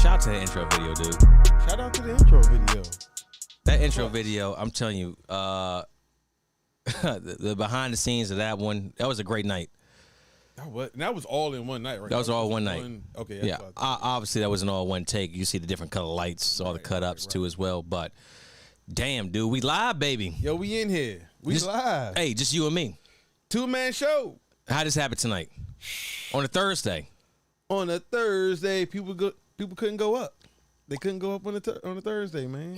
Shout out to the intro video, dude. Shout out to the intro video. That intro video, I'm telling you, the behind the scenes of that one, that was a great night. That was all in one night, right? That was all one night. Okay. Yeah. Obviously, that wasn't all one take. You see the different color lights, all the cut ups too as well. But damn, dude, we live, baby. Yo, we in here. We live. Hey, just you and me. 2-man show. How this happen tonight? On a Thursday. On a Thursday, people couldn't go up. They couldn't go up on a Thursday, man.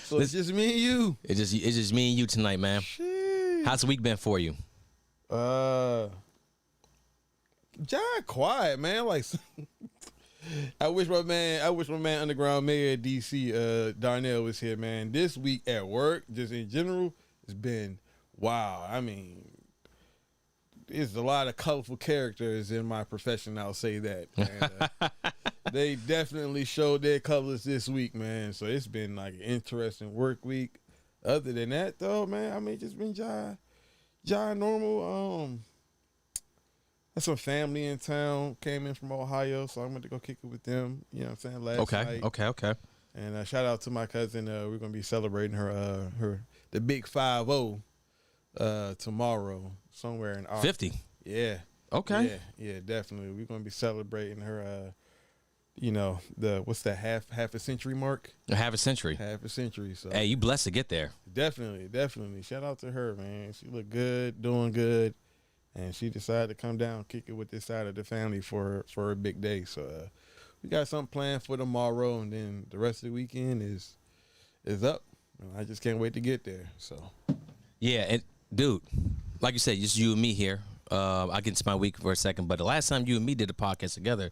So it's just me and you. It's just me and you tonight, man. Sheesh. How's the week been for you? John quiet, man. Like I wish my man Underground Mayor DC Darnell was here, man. This week at work, just in general, it's been wow. I mean, there's a lot of colorful characters in my profession, I'll say that. And, they definitely showed their colors this week, man. So it's been like an interesting work week. Other than that, though, man, I mean, just been John normal. Had some family in town, came in from Ohio, so I'm going to go kick it with them. You know what I'm saying? Last night. Okay. And shout out to my cousin. We're going to be celebrating her the big 50 tomorrow somewhere in Austin. 50. Yeah. Okay. Yeah, definitely. We're going to be celebrating her what's that, half a century mark? Half a century. Half a century. So hey, you blessed to get there. Definitely. Shout out to her, man. She looked good, doing good. And she decided to come down, kick it with this side of the family for a big day. So we got something planned for tomorrow, and then the rest of the weekend is up. I just can't wait to get there. So yeah, and dude, like you said, just you and me here. I'll get into my week for a second, but the last time you and me did a podcast together,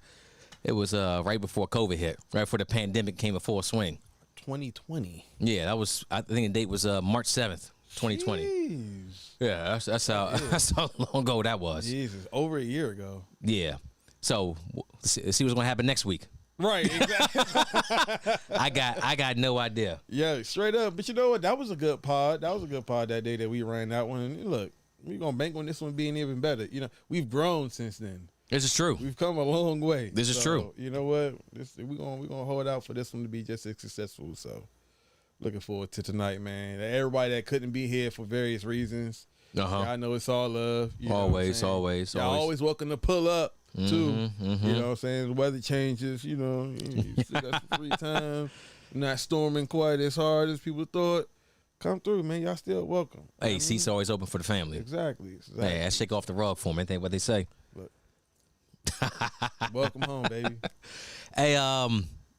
it was right before COVID hit, right before the pandemic came in full swing. 2020. Yeah, that was. I think the date was March 7th, 2020. Jeez. Yeah, that's how long ago that was. Jesus, over a year ago. Yeah. So let's see what's gonna happen next week. Right. Exactly. I got no idea. Yeah, straight up. But you know what? That was a good pod. That day that we ran that one. And look, we're gonna bank on this one being even better. You know, we've grown since then. This is true. We've come a long way. This is true. You know what? We're gonna hold out for this one to be just as successful. So looking forward to tonight, man. Everybody that couldn't be here for various reasons. I know it's all love. You always. Y'all always welcome to pull up too. You know what I'm saying? The weather changes. You know, you still got some free time. Not storming quite as hard as people thought. Come through, man. Y'all still welcome. Hey, seat's always open for the family. Exactly. Hey, I shake off the rug for me. Ain't what they say. Look. Welcome home, baby. Hey,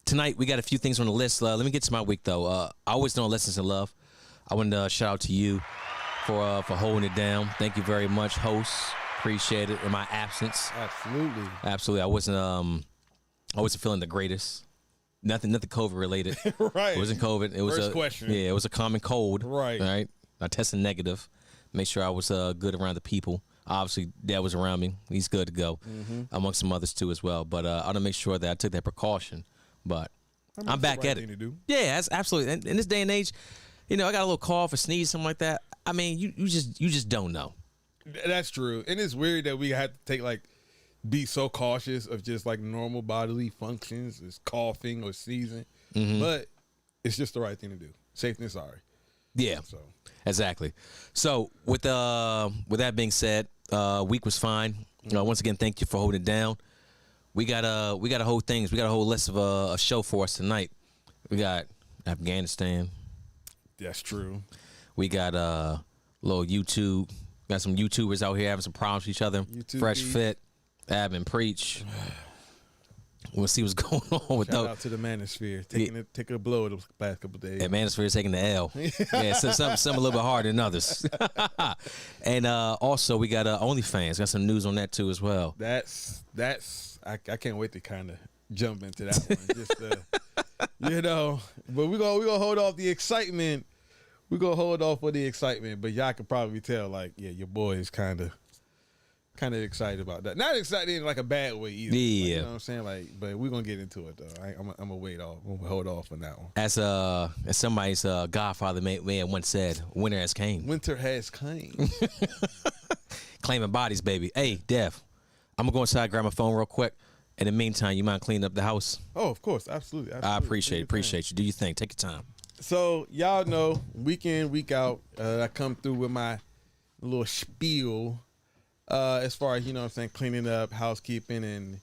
tonight we got a few things on the list. Let me get to my week though. I always doing lessons in love. I want to shout out to you for holding it down. Thank you very much, hosts. Appreciate it in my absence. Absolutely. I wasn't feeling the greatest. Nothing COVID related. Right. It wasn't COVID. It was First question. Yeah, it was a common cold. Right. All right. I tested negative. Make sure I was good around the people. Obviously, Dad was around me. He's good to go, amongst some others too as well. But I want to make sure that I took that precaution. But I'm back at it. Yeah, that's absolutely. In this day and age, you know, I got a little cough or sneeze, something like that. I mean, you just don't know. That's true, and it's weird that we had to be so cautious of just like normal bodily functions, as coughing or sneezing. But it's just the right thing to do. Safe than sorry. Yeah. So exactly. So with that being said, week was fine. Once again, thank you for holding it down. We got a whole things. We got a whole list of a show for us tonight. We got Afghanistan. That's true. We got a little YouTube. Got some YouTubers out here having some problems with each other. Fresh Fit, Ab and Preach. We'll see what's going on with those. Shout out to the Manosphere. Taking a blow the past couple of days. Yeah, Manosphere is taking the L. Yeah, so some a little bit harder than others. And also we got OnlyFans. Got some news on that too as well. That's I can't wait to kind of jump into that one. Just you know, but we're gonna hold off the excitement. We're gonna hold off for the excitement, but y'all can probably tell, like, yeah, your boy is kind of excited about that. Not excited in like a bad way either. Yeah, like, you know what I'm saying? Like, but we're gonna get into it though. I'm gonna wait off. I'm gonna hold off on that one. As somebody's godfather may have once said, "Winter has came." Winter has came. Claiming bodies, baby. Hey, Dev, I'm gonna go inside, grab my phone real quick, In the meantime, you mind cleaning up the house? Oh, of course, absolutely. I appreciate you. Do your thing. Take your time. So y'all know, week in, week out, I come through with my little spiel as far as, what I'm saying, cleaning up, housekeeping, and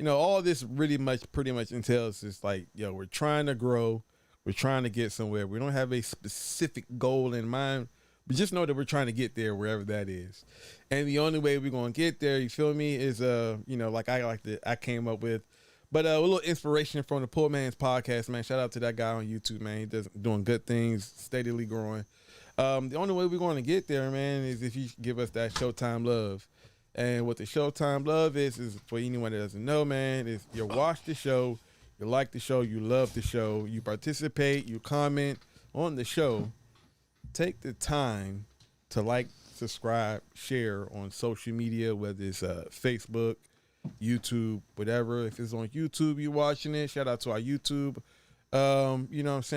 all this pretty much entails is like, we're trying to grow, we're trying to get somewhere. We don't have a specific goal in mind. We just know that we're trying to get there wherever that is. And the only way we're going to get there, you feel me, is, I came up with. But a little inspiration from the Poor Man's Podcast, man. Shout out to that guy on YouTube, man. He's doing good things, steadily growing. The only way we're going to get there, man, is if you give us that Showtime love. And what the Showtime love is for anyone that doesn't know, man, is you watch the show, you like the show, you love the show, you participate, you comment on the show. Take the time to like, subscribe, share on social media, whether it's Facebook, YouTube, whatever. If it's on YouTube, you watching it, shout out to our YouTube,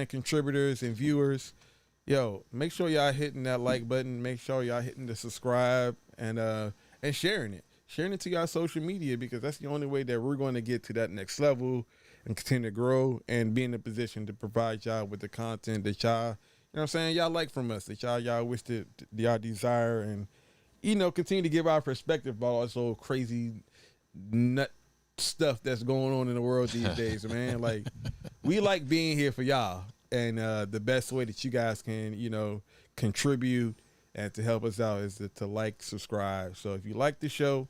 contributors and viewers. Make sure y'all hitting that like button. Make sure y'all hitting the subscribe and sharing it to y'all social media, because that's the only way that we're going to get to that next level and continue to grow and be in a position to provide y'all with the content that y'all, y'all like from us, that y'all wish that y'all desire, and continue to give our perspective about all this old crazy nut stuff that's going on in the world these days, man. Like, we like being here for y'all, and the best way that you guys can contribute and to help us out is to like, subscribe. So if you like the show,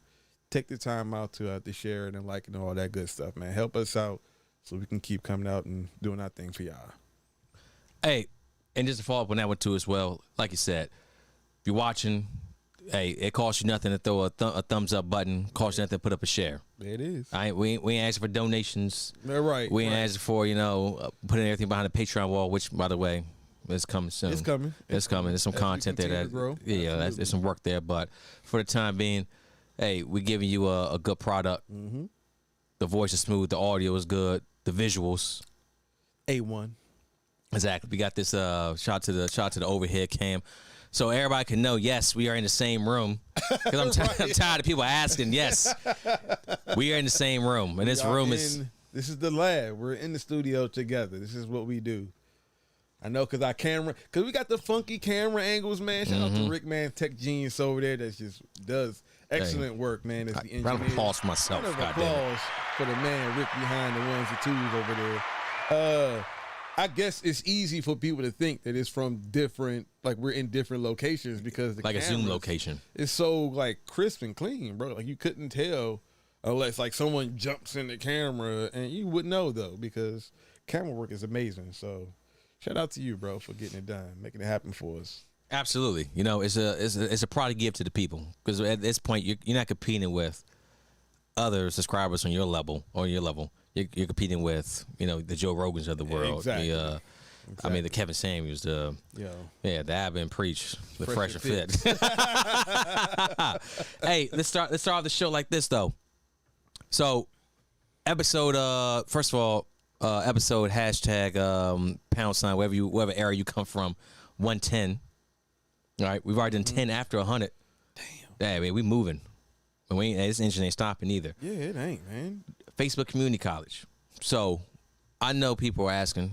take the time out to share it and like and all that good stuff, man. Help us out so we can keep coming out and doing our thing for y'all. Hey, and just to follow up on that one too as well, like you said, if you're watching, hey, it costs you nothing to throw a thumbs up button. Costs you nothing to put up a share. It is. We ain't asking for donations. Right. We ain't asking for putting everything behind the Patreon wall, which, by the way, is coming soon. It's coming. There's some content there there's some work there. But for the time being, hey, we're giving you a good product. Mm-hmm. The voice is smooth. The audio is good. The visuals, A1. Exactly. We got this shot to the overhead cam, so everybody can know. Yes, we are in the same room. Because I'm tired of people asking. Yes, we are in the same room, and this room is. This is the lab. We're in the studio together. This is what we do. I know, because we got the funky camera angles, man. Shout out to Rick, man, tech genius over there that just does excellent work, man. As the engineer. Round of applause for myself. Round of applause for the man Rick behind the ones and twos over there. I guess it's easy for people to think that it's from different, like we're in different locations, because the like a Zoom location. It's so like crisp and clean, bro. Like you couldn't tell unless like someone jumps in the camera, and you wouldn't know though, because camera work is amazing. So shout out to you, bro, for getting it done, making it happen for us. Absolutely. It's a product give to the people, because at this point you're not competing with other subscribers on your level. You're competing with the Joe Rogans of the world. Exactly. I mean the Kevin Samuels, the Ab and Preach, the Fresher Fit. Hey, let's start off the show like this though. So, episode first of all, episode hashtag # wherever area you come from, 110. All right, we've already done 10 after 100. Damn. Yeah, I mean we moving. This engine ain't stopping either. Yeah, it ain't, man. Facebook Community College. So, I know people are asking,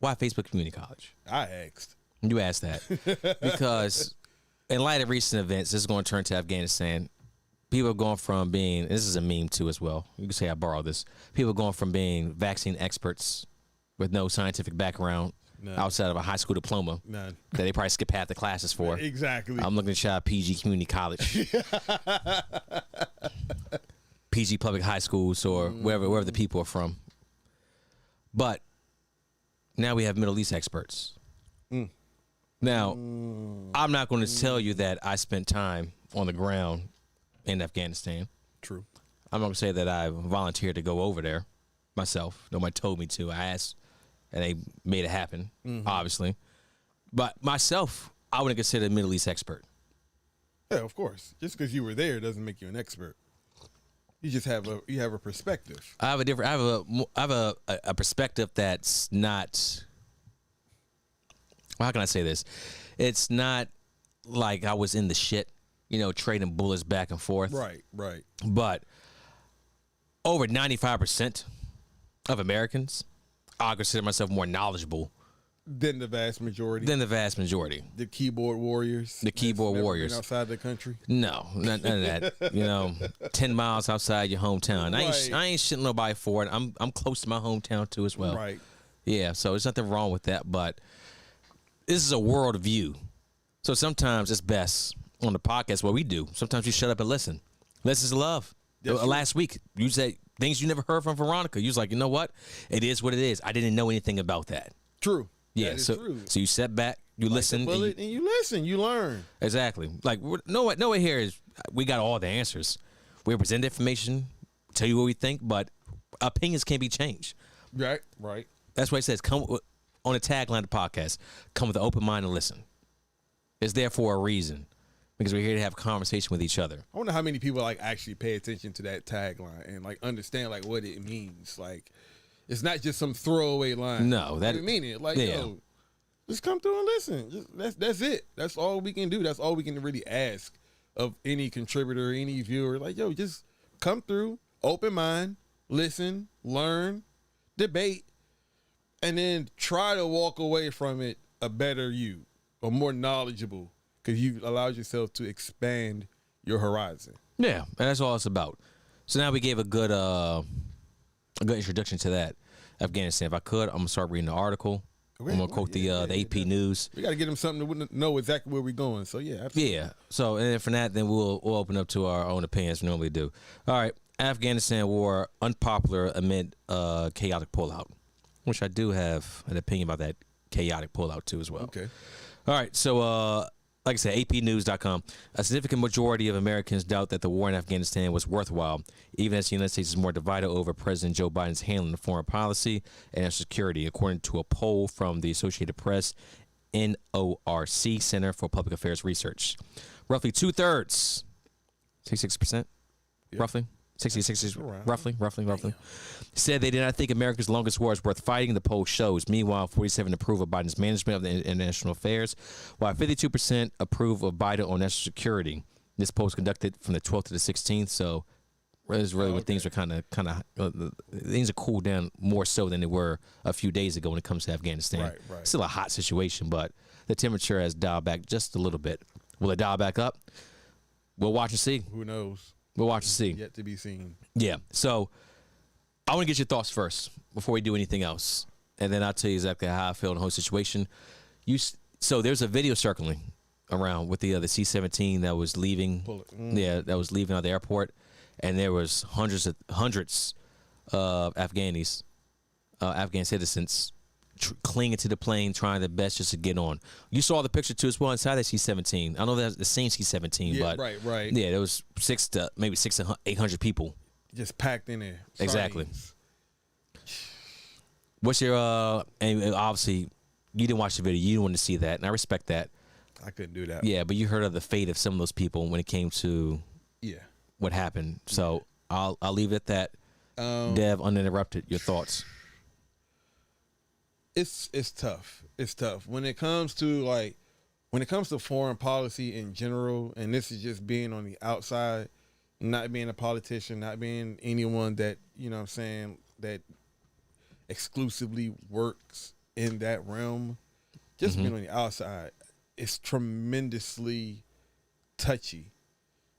why Facebook Community College? I asked. You asked that. Because in light of recent events, this is going to turn to Afghanistan. People are going from being, this is a meme too as well. You can say I borrowed this. People are going from being vaccine experts with no scientific background outside of a high school diploma that they probably skip half the classes for. Exactly. I'm looking to try PG Community College. PG public high schools or wherever the people are from. But now we have Middle East experts. Now, I'm not going to tell you that I spent time on the ground in Afghanistan. True. I'm not going to say that I volunteered to go over there myself. Nobody told me to. I asked, and they made it happen, obviously. But myself, I wouldn't consider a Middle East expert. Yeah, of course. Just because you were there doesn't make you an expert. You just have a perspective. I have a perspective that's not. How can I say this? It's not like I was in the shit, trading bullets back and forth. Right. But over 95% of Americans, I consider myself more knowledgeable than the vast majority. The keyboard warriors. The keyboard warriors. Outside the country. No, none of that. 10 miles outside your hometown. Right. I ain't shitting nobody for it. I'm close to my hometown too as well. Right. Yeah, so there's nothing wrong with that, but this is a world view. So sometimes it's best on the podcast what we do. Sometimes you shut up and listen. Listen to love. Last week, you said things you never heard from Veronica. You was like, you know what? It is what it is. I didn't know anything about that. True. Yeah, true. So you step back, you listen. And you listen, you learn. Exactly. Like, no one here is, we got all the answers. We present information, tell you what we think, but opinions can be changed. Right. That's why it says, come on the tagline of the podcast, come with an open mind and listen. It's there for a reason, because we're here to have conversation with each other. I wonder how many people like actually pay attention to that tagline and like understand like what it means. Like, it's not just some throwaway line. No, that I mean it. Like, yeah. yo, just come through and listen. That's it. That's all we can do. That's all we can really ask of any contributor, any viewer. Like, yo, just come through, open mind, listen, learn, debate, and then try to walk away from it a better you or more knowledgeable, because you allowed yourself to expand your horizon. Yeah, and that's all it's about. So now we gave a good introduction to that. Afghanistan. If I could, I'm gonna start reading the article. Okay, I'm gonna quote the AP News. We gotta get them something to know exactly where we're going. So yeah, absolutely. Yeah. So and then from that, then we'll open up to our own opinions. We normally do. All right. Afghanistan war unpopular amid chaotic pullout, which I do have an opinion about that chaotic pullout too as well. Okay. All right. So like I said, APnews.com. A significant majority of Americans doubt that the war in Afghanistan was worthwhile, even as the United States is more divided over President Joe Biden's handling of foreign policy and security, according to a poll from the Associated Press NORC Center for Public Affairs Research. Roughly 2/3, 66%, roughly. 60, roughly, said they did not think America's longest war is worth fighting, the poll shows. Meanwhile, 47% approve of Biden's management of the international affairs, while 52% approve of Biden on national security. This poll was conducted from the 12th to the 16th, so it's really when things are things are cooled down more so than they were a few days ago when it comes to Afghanistan. Right. Still a hot situation, but the temperature has dialed back just a little bit. Will it dial back up? We'll watch and see. Who knows? We'll watch and see. Yet to be seen. Yeah. So I want to get your thoughts first before we do anything else, and then I'll tell you exactly how I feel in the whole situation. So there's a video circling around with the C-17 that was leaving. That was leaving out of the airport, and there was hundreds of Afghan citizens clinging to the plane, trying their best just to get on. You saw the picture too as well inside that C-17. I know that's the same C-17, but right. Yeah, there was 600 to 800 people just packed in there. Exactly. Sardines. What's your and obviously you didn't watch the video, you didn't want to see that, and I respect that. I couldn't do that. Yeah, but you heard of the fate of some of those people when it came to what happened. So I'll leave it at that. Dev, uninterrupted, your thoughts. It's tough. It's tough when it comes to foreign policy in general, and this is just being on the outside, not being a politician, not being anyone that, you know what I'm saying, that exclusively works in that realm. Just being on the outside, it's tremendously touchy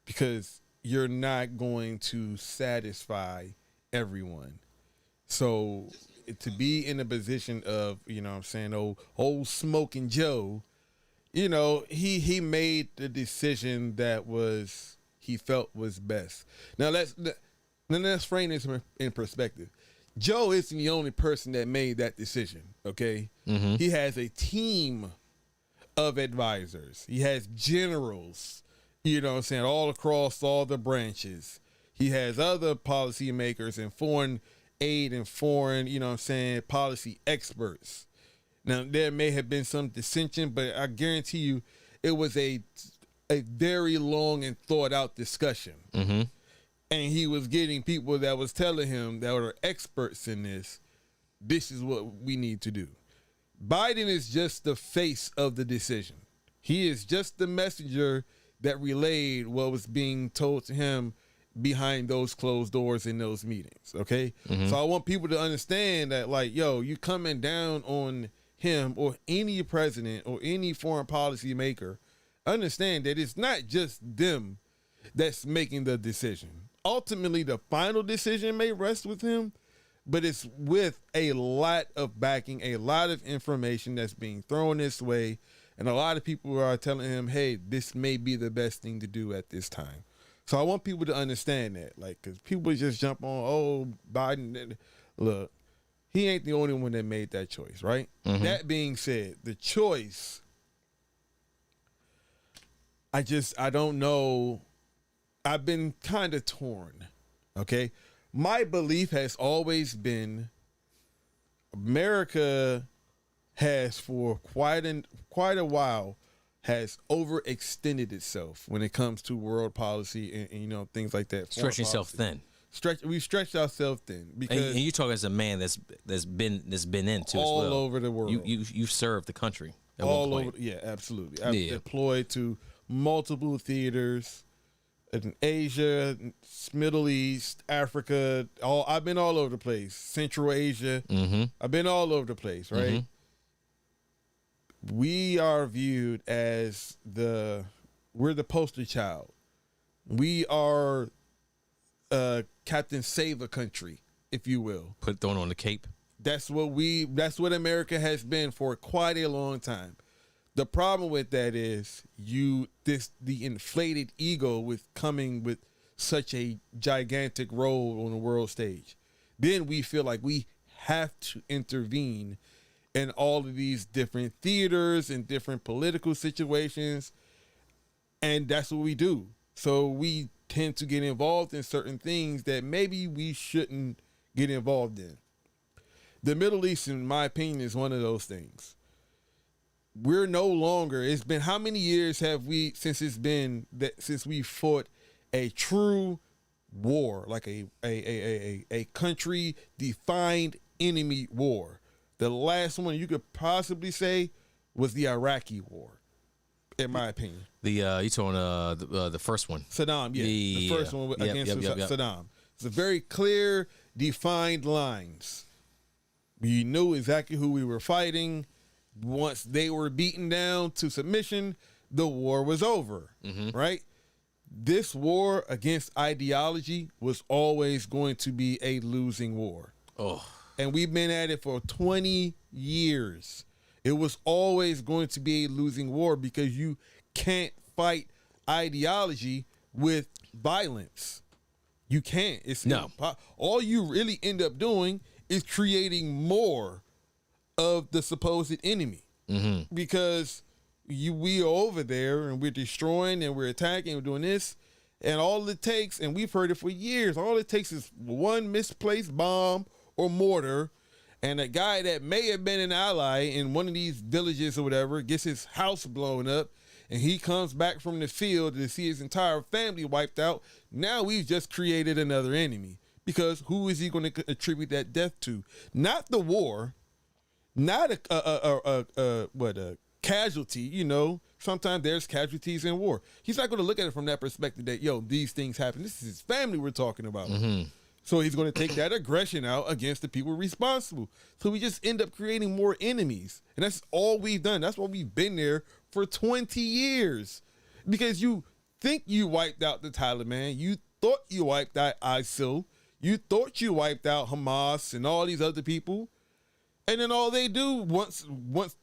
because you're not going to satisfy everyone. So to be in a position of, you know what I'm saying, old Smoking Joe, you know, he made the decision that he felt was best. Now let's frame this in perspective. Joe isn't the only person that made that decision, okay? He has a team of advisors. He has generals, you know what I'm saying, all across all the branches. He has other policymakers and foreign aid and foreign, you know what I'm saying, policy experts. Now, there may have been some dissension, but I guarantee you it was a very long and thought out discussion. And he was getting people that was telling him that were experts in this is what we need to do. Biden is just the face of the decision. He is just the messenger that relayed what was being told to him behind those closed doors in those meetings. Okay. So I want people to understand that, like, yo, you coming down on him or any president or any foreign policy maker, understand that it's not just them that's making the decision. Ultimately, the final decision may rest with him, but it's with a lot of backing, a lot of information that's being thrown this way. And a lot of people are telling him, hey, this may be the best thing to do at this time. So I want people to understand that, like, because people just jump on, oh, Biden. Look, he ain't the only one that made that choice, right? That being said, the choice, I don't know. I've been kind of torn, okay? My belief has always been America has for quite a while has overextended itself when it comes to world policy and you know, things like that. Stretching yourself thin. We've stretched ourselves thin because and you talk as a man that's been into all as well. over the world. You served the country at all one point. over. Yeah, absolutely. I've deployed to multiple theaters in Asia, Middle East, Africa. I've been all over the place. Central Asia. I've been all over the place. Right. We are viewed as we're the poster child. We are Captain Save a Country, if you will. Thrown on the cape. That's what America has been for quite a long time. The problem with that is the inflated ego with coming with such a gigantic role on the world stage. Then we feel like we have to intervene in all of these different theaters and different political situations. And that's what we do. So we tend to get involved in certain things that maybe we shouldn't get involved in. The Middle East, in my opinion, is one of those things. We're no longer, it's been how many years have we, since we fought a true war, like a country defined enemy war. The last one you could possibly say was the Iraqi war, in my opinion. You talking the first one? Saddam, yeah. The first one against Saddam. It's a very clear, defined lines. We knew exactly who we were fighting. Once they were beaten down to submission, the war was over, right? This war against ideology was always going to be a losing war. Oh. And we've been at it for 20 years. It was always going to be a losing war because you can't fight ideology with violence. You can't. All you really end up doing is creating more of the supposed enemy, because we are over there and we're destroying and we're attacking, we're doing this, and all it takes, and we've heard it for years, all it takes is one misplaced bomb or mortar, and a guy that may have been an ally in one of these villages or whatever gets his house blown up, and he comes back from the field to see his entire family wiped out. Now we've just created another enemy, because who is he going to attribute that death to? Not the war. Not a casualty, you know. Sometimes there's casualties in war. He's not going to look at it from that perspective that, yo, these things happen. This is his family we're talking about. So he's going to take that aggression out against the people responsible. So we just end up creating more enemies. And that's all we've done. That's why we've been there for 20 years. Because you think you wiped out the Taliban. You thought you wiped out ISIL. You thought you wiped out Hamas and all these other people. And then all they do, once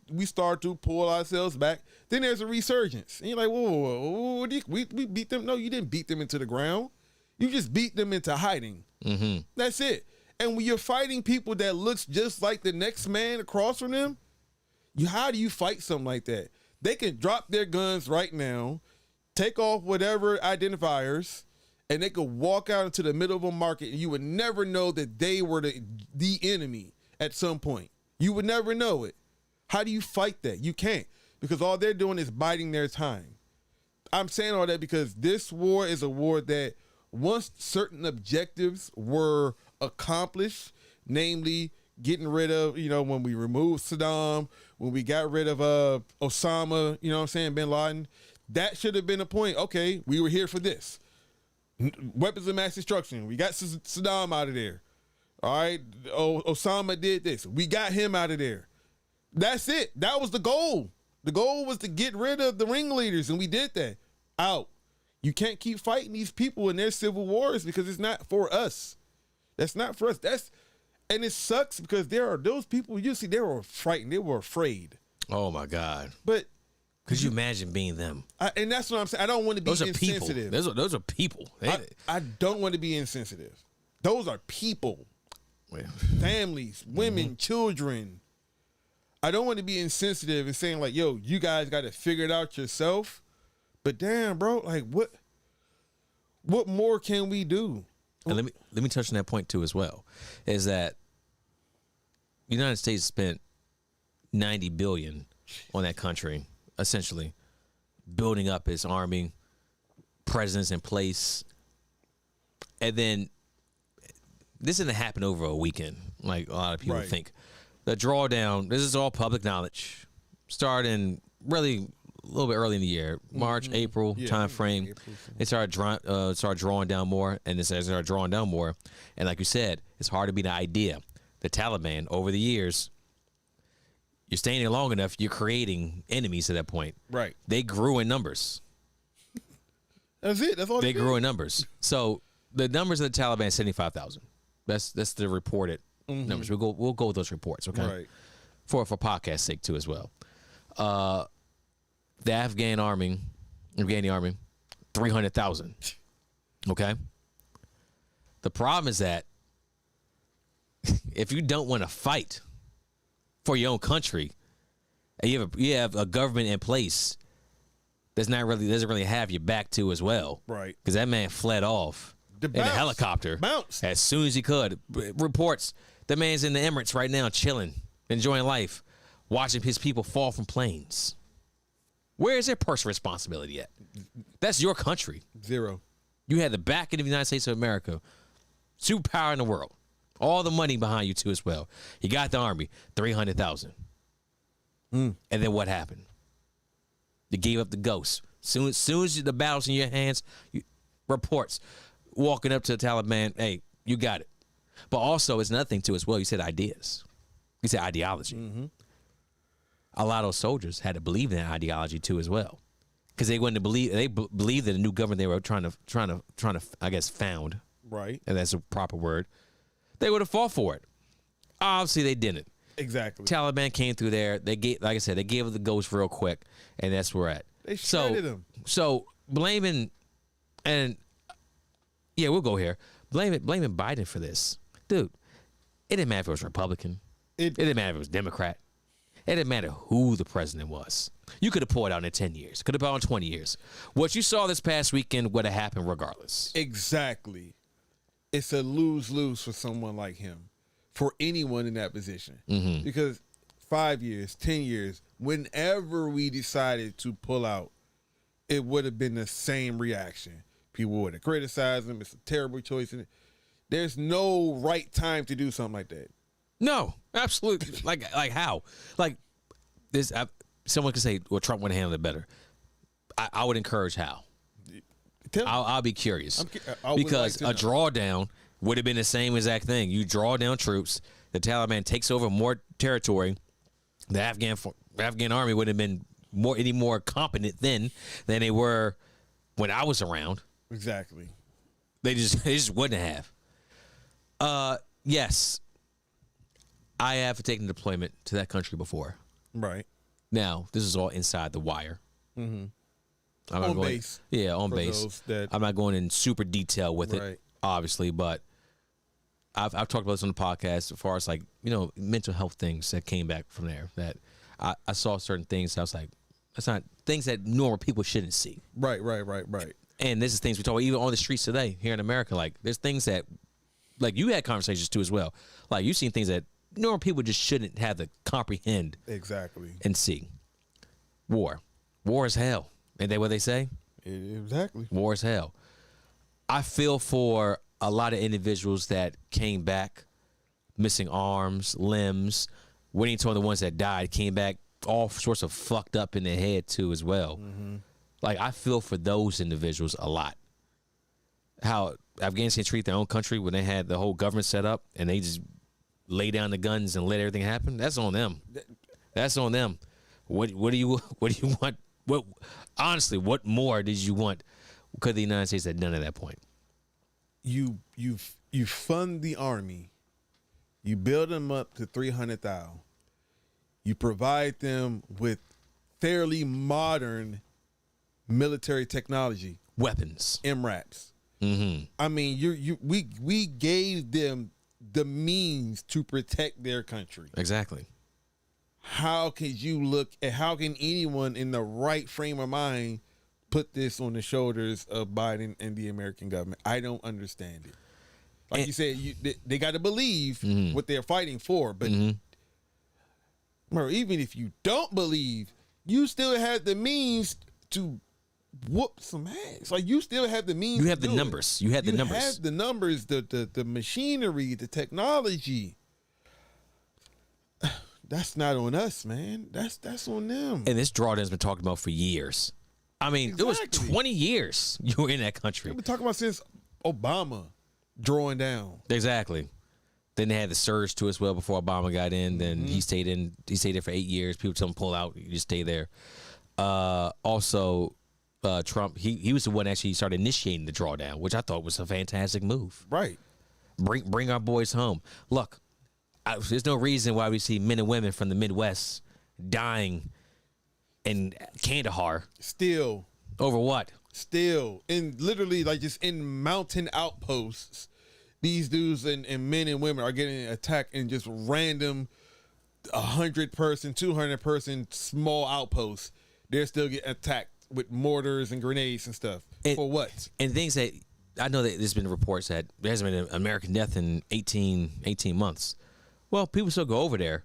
we start to pull ourselves back, then there's a resurgence. And you're like, whoa, we beat them. No, you didn't beat them into the ground. You just beat them into hiding. That's it. And when you're fighting people that looks just like the next man across from them, how do you fight something like that? They can drop their guns right now, take off whatever identifiers, and they could walk out into the middle of a market, and you would never know that they were the enemy at some point. You would never know it. How do you fight that? You can't, because all they're doing is biding their time. I'm saying all that because this war is a war that once certain objectives were accomplished, namely getting rid of, when we removed Saddam, when we got rid of Osama, bin Laden, that should have been a point. Okay, we were here for this. Weapons of mass destruction. We got Saddam out of there. All right. Osama did this. We got him out of there. That's it. That was the goal. The goal was to get rid of the ringleaders, and we did that. Out. You can't keep fighting these people in their civil wars because it's not for us. That's not for us. And it sucks because there are those people, you see, they were frightened. They were afraid. Oh, my God. But could you imagine being them? And that's what I'm saying. I don't want to be insensitive. Those are people. I don't want to be insensitive. Those are people. Well, families, women, children. I don't want to be insensitive and saying like, yo, you guys got to figure it out yourself. But damn, bro, like what more can we do? And let me touch on that point too as well. Is that the United States spent $90 billion on that country, essentially building up its army, presence in place, and then this didn't happen over a weekend like a lot of people think. The drawdown, this is all public knowledge, starting really a little bit early in the year, March, April time frame. They started drawing down more, and they started drawing down more. And like you said, it's hard to beat the idea. The Taliban, over the years, you're staying there long enough, you're creating enemies at that point. Right. They grew in numbers. That's it. That's all they grew in numbers. So the numbers of the Taliban, 75,000. That's the reported numbers. We'll go with those reports, okay? Right. For podcast sake too as well. The Afghani army, 300,000. Okay. The problem is that if you don't want to fight for your own country, and you have a government in place doesn't really have your back too as well, right? Because that man fled off in a helicopter, bounced as soon as he could. Reports the man's in the Emirates right now, chilling, enjoying life, watching his people fall from planes. Where is their personal responsibility at? That's your country. Zero. You had the backing of the United States of America, superpower in the world, all the money behind you too as well. You got the army, 300,000. And then what happened? You gave up the ghost. Soon as the battle's in your hands, reports walking up to the Taliban, hey, you got it. But also, it's another thing too as well. You said ideas. You said ideology. A lot of those soldiers had to believe in that ideology too as well, because they wouldn't believe. They believed in the new government they were trying to I guess found. Right. And that's a proper word. They would have fought for it. Obviously, they didn't. Exactly. Taliban came through there. They gave, like I said, they gave it the ghost real quick, and that's where we're at. They shredded them. So blaming, and yeah, we'll go here. Blaming Biden for this, dude. It didn't matter if it was Republican. It didn't matter if it was Democrat. It didn't matter who the president was. You could have pulled out in 10 years. Could have pulled out in 20 years. What you saw this past weekend would have happened regardless. Exactly. It's a lose-lose for someone like him, for anyone in that position. Because 5 years, 10 years, whenever we decided to pull out, it would have been the same reaction. People would have criticized him. It's a terrible choice. There's no right time to do something like that. No, absolutely. like how? Like this. Someone could say, "Well, Trump would have handled it better." I would encourage how. I'll be curious because a drawdown would have been the same exact thing. You draw down troops, the Taliban takes over more territory. The Afghan army would have been any more competent then than they were when I was around. Exactly. They just wouldn't have. Yes. I have taken deployment to that country before. Right. Now, this is all inside the wire. On base. Yeah, on base. I'm not going in super detail with it, obviously, but I've talked about this on the podcast as far as like, mental health things that came back from there. That I saw certain things. I was like, that's not things that normal people shouldn't see. Right. And this is things we talk about even on the streets today here in America. Like, there's things that, like, you had conversations too as well. Like, you've seen things that normal people just shouldn't have to comprehend. Exactly. And see. War is hell. Ain't that what they say? Exactly. War is hell. I feel for a lot of individuals that came back missing arms, limbs. We ain't talking the ones that died, came back all sorts of fucked up in their head too as well. Like, I feel for those individuals a lot. how Afghanistan treat their own country when they had the whole government set up and they just lay down the guns and let everything happen. That's on them. That's on them. What do you want? What honestly, what more did you want? Could the United States have done at that point? You fund the army, you build them up to 300,000. You provide them with fairly modern military technology, Weapons, MRAPs. mm-hmm. I mean, we gave them the means to protect their country. Exactly. How can anyone in the right frame of mind put this on the shoulders of Biden and the American government? I don't understand it. Like you said, they got to believe what they're fighting for. But even if you don't believe, you still have the means to whoop some ass. Like you still have the means. You have the numbers. You have the numbers. You have the numbers, the machinery, the technology. That's not on us, man. That's on them. And this drawdown's been talked about for years. I mean, it was 20 years you were in that country. We've been talking about since Obama drawing down. Exactly. Then they had the surge to us well before Obama got in. Then he stayed there for 8 years. People tell him pull out, you just stay there. Also, Trump, he was the one actually started initiating the drawdown, which I thought was a fantastic move. Right. Bring our boys home. Look, there's no reason why we see men and women from the Midwest dying in Kandahar. Still. Over what? Still. In literally like just in mountain outposts, these dudes and men and women are getting attacked in just random 100-person, 200-person small outposts. They're still getting attacked with mortars and grenades and stuff. For what? And things that, I know that there's been reports that there hasn't been an American death in 18 months. Well, people still go over there,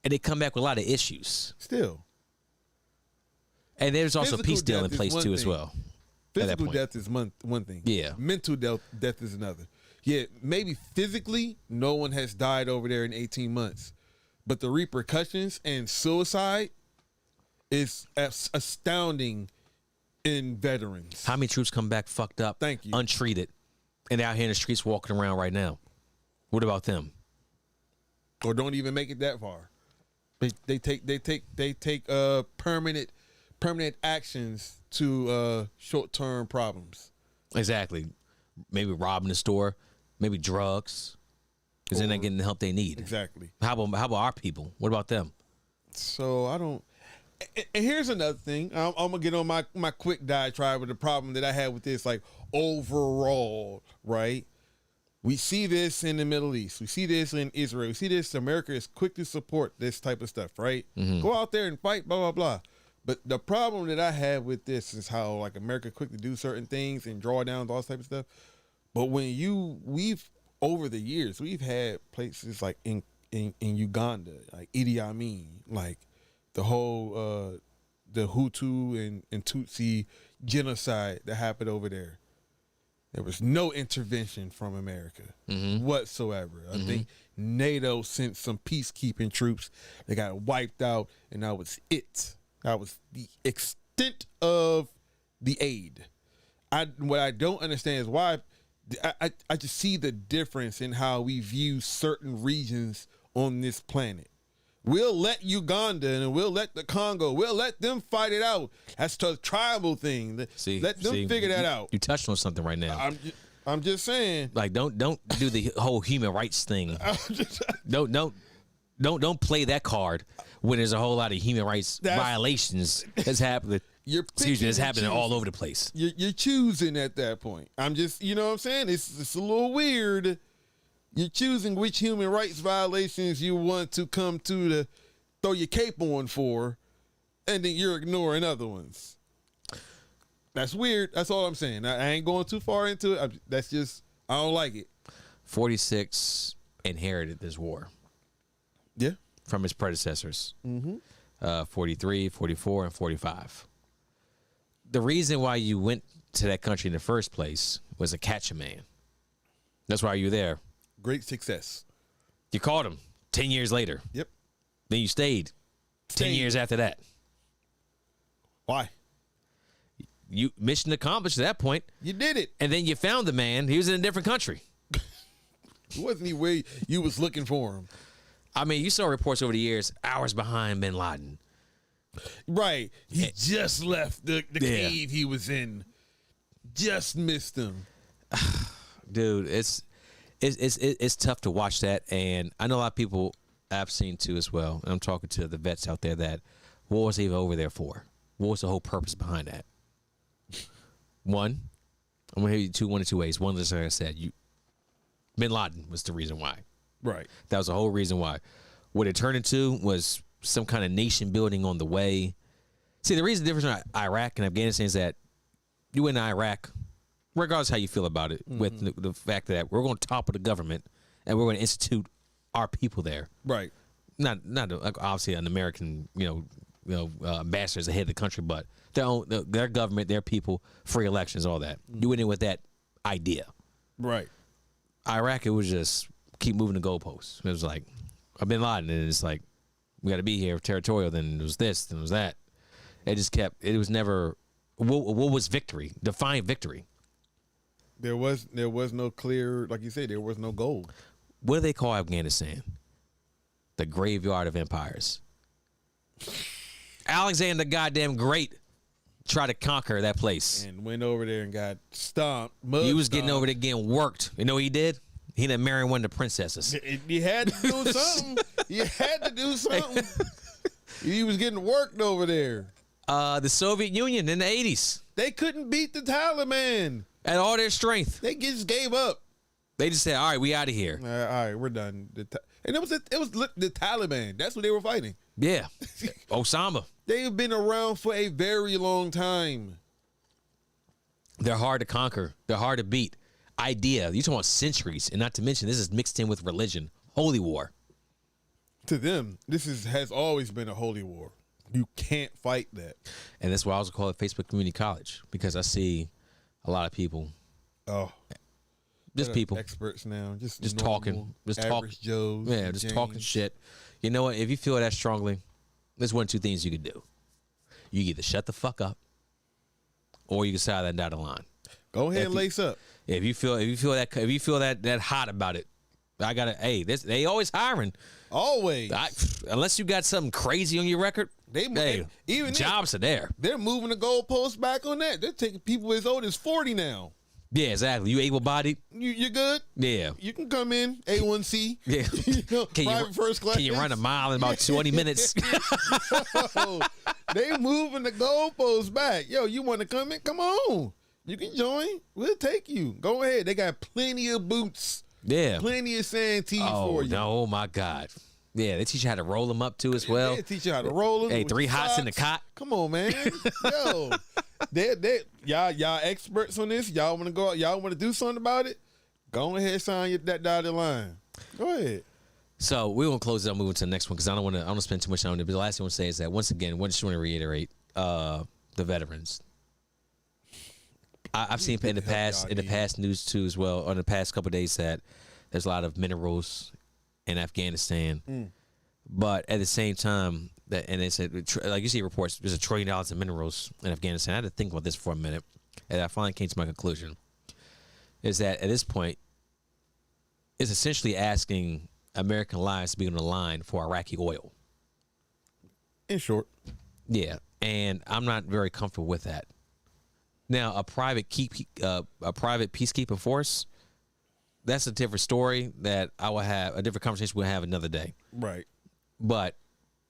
and they come back with a lot of issues. Still. And there's also Physical peace deal in place, too, as well. Physical death is one thing. Yeah. Mental death is another. Yeah, maybe physically, no one has died over there in 18 months. But the repercussions and suicide is astounding in veterans. How many troops come back fucked up, Thank you. untreated, and they're out here in the streets walking around right now? What about them? Or don't even make it that far. They take permanent actions to short-term problems. Exactly. Maybe robbing the store, maybe drugs, because they're not getting the help they need. Exactly. How about our people? What about them? So I don't. And here's another thing. I'm gonna get on my quick diatribe with the problem that I had with this. Like overall, right? We see this in the Middle East. We see this in Israel. We see this. America is quick to support this type of stuff, right? Go out there and fight, blah, blah, blah. But the problem that I have with this is how like America quick to do certain things and draw down all this type of stuff. But when we've over the years, we've had places like in Uganda, like Idi Amin, like the whole the Hutu and Tutsi genocide that happened over there. There was no intervention from America whatsoever. I think NATO sent some peacekeeping troops. They got wiped out, and that was it. That was the extent of the aid. What I don't understand is why I just see the difference in how we view certain regions on this planet. We'll let Uganda and we'll let the Congo, we'll let them fight it out. That's the tribal thing. Let them figure that out. You touched on something right now. I'm just saying. Like don't do the whole human rights thing. Don't play that card when there's a whole lot of human rights violations that's happening. It's happening all over the place. You're choosing at that point. I'm just, you know what I'm saying? It's a little weird. You're choosing which human rights violations you want to come to throw your cape on for, and then you're ignoring other ones. That's weird. That's all I'm saying. I ain't going too far into it. I don't like it. 46 inherited this war. Yeah. From his predecessors. 43, 44, and 45. The reason why you went to that country in the first place was to catch a man. That's why you're there. Great success. You caught him 10 years later. Yep. Then you stayed 10 years after that. Why? you mission accomplished at that point. You did it. And then you found the man. He was in a different country. Wasn't he where you was looking for him? I mean, you saw reports over the years, hours behind bin Laden. Right. He just left the cave he was in. Just missed him. Dude, it's tough to watch that. And I know a lot of people I've seen too as well. And I'm talking to the vets out there that what was he over there for? What was the whole purpose behind that? One, I'm going to hit you one of two ways. One, like I said, bin Laden was the reason why. Right. That was the whole reason why. What it turned into was some kind of nation building on the way. See, the reason the difference between Iraq and Afghanistan is that you in Iraq, regardless how you feel about it, with the fact that we're going to topple the government and we're going to institute our people there. Right. Not like obviously an American, ambassador is the head of the country, but their government, their people, free elections, all that. You went in with that idea. Right. Iraq, it was just keep moving the goalposts. It was like, I've bin Laden, and it's like, we got to be here territorial, then it was this, then it was that. It just kept, it was never, what was victory? Define victory. There was no clear, like you said, there was no goal. What do they call Afghanistan? The graveyard of empires. Alexander the goddamn Great tried to conquer that place. And went over there and got stomped. He was getting over there getting worked. You know what he did? He didn't marry one of the princesses. He had to do something. He had to do something. He was getting worked over there. The Soviet Union in the 80s. They couldn't beat the Taliban. At all their strength. They just gave up. They just said, all right, we out of here. All right, we're done. And it was the Taliban. That's what they were fighting. Yeah. Osama. They've been around for a very long time. They're hard to conquer. They're hard to beat. Idea. You're talking about centuries. And not to mention, this is mixed in with religion. Holy war. To them, has always been a holy war. You can't fight that. And that's why I also call it Facebook Community College. Because I see a lot of people. Oh. Just people. Experts now. Just normal, talking. Just talking. Joes. Yeah, just talking shit. You know what? If you feel that strongly, there's one of two things you could do. You can either shut the fuck up, or you can side that dotted line. Go ahead and lace up. If you feel that hot about it, I gotta. Hey, they always hiring. Always. Unless you got something crazy on your record, even jobs are there. They're moving the goalposts back on that. They're taking people as old as 40 now. Yeah, exactly. You able-bodied? You're good? Yeah. You can come in, A1C. Yeah. Private first class. Can you run a mile in about 20 minutes? They moving the goalposts back. Yo, you want to come in? Come on. You can join. We'll take you. Go ahead. They got plenty of boots. Yeah. Plenty of Santee for you. Oh, my God. Yeah, they teach you how to roll them up, too, as well. They teach you how to roll them. Hey, 3 hots in the cot. Come on, man. Yo. Y'all experts on this. Y'all want to go? Y'all want to do something about it? Go ahead, sign that dotted line. Go ahead. So we're gonna close it out, moving to the next one because I don't want to spend too much time on it. But the last thing I want to say is that once again, I just want to reiterate the veterans. I've seen in the past news too as well, or in the past couple of days that there's a lot of minerals in Afghanistan, but at the same time. And they said, like you see reports, there's $1 trillion in minerals in Afghanistan. I had to think about this for a minute, and I finally came to my conclusion, is that at this point, it's essentially asking American lives to be on the line for Iraqi oil. In short. Yeah, and I'm not very comfortable with that. Now, a private peacekeeping force, that's a different story that I will have, a different conversation we'll have another day. Right. But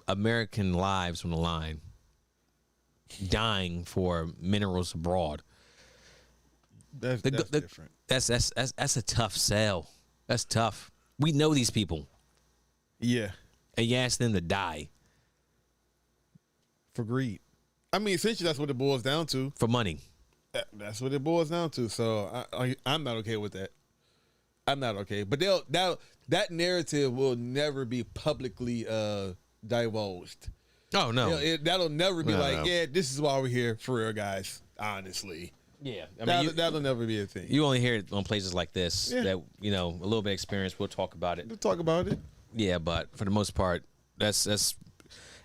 American lives on the line, dying for minerals abroad. That's different. That's a tough sell. That's tough. We know these people. Yeah. And you ask them to die. For greed. I mean, essentially, that's what it boils down to. For money. That's what it boils down to. So I'm not okay with that. I'm not okay. But that narrative will never be publicly divulged. Oh no, that'll never be yeah, this is why we're here for real, guys. Honestly, yeah, I mean, that'll never be a thing. You only hear it on places like this that a little bit of experience. We'll talk about it. We'll talk about it. Yeah, but for the most part, that's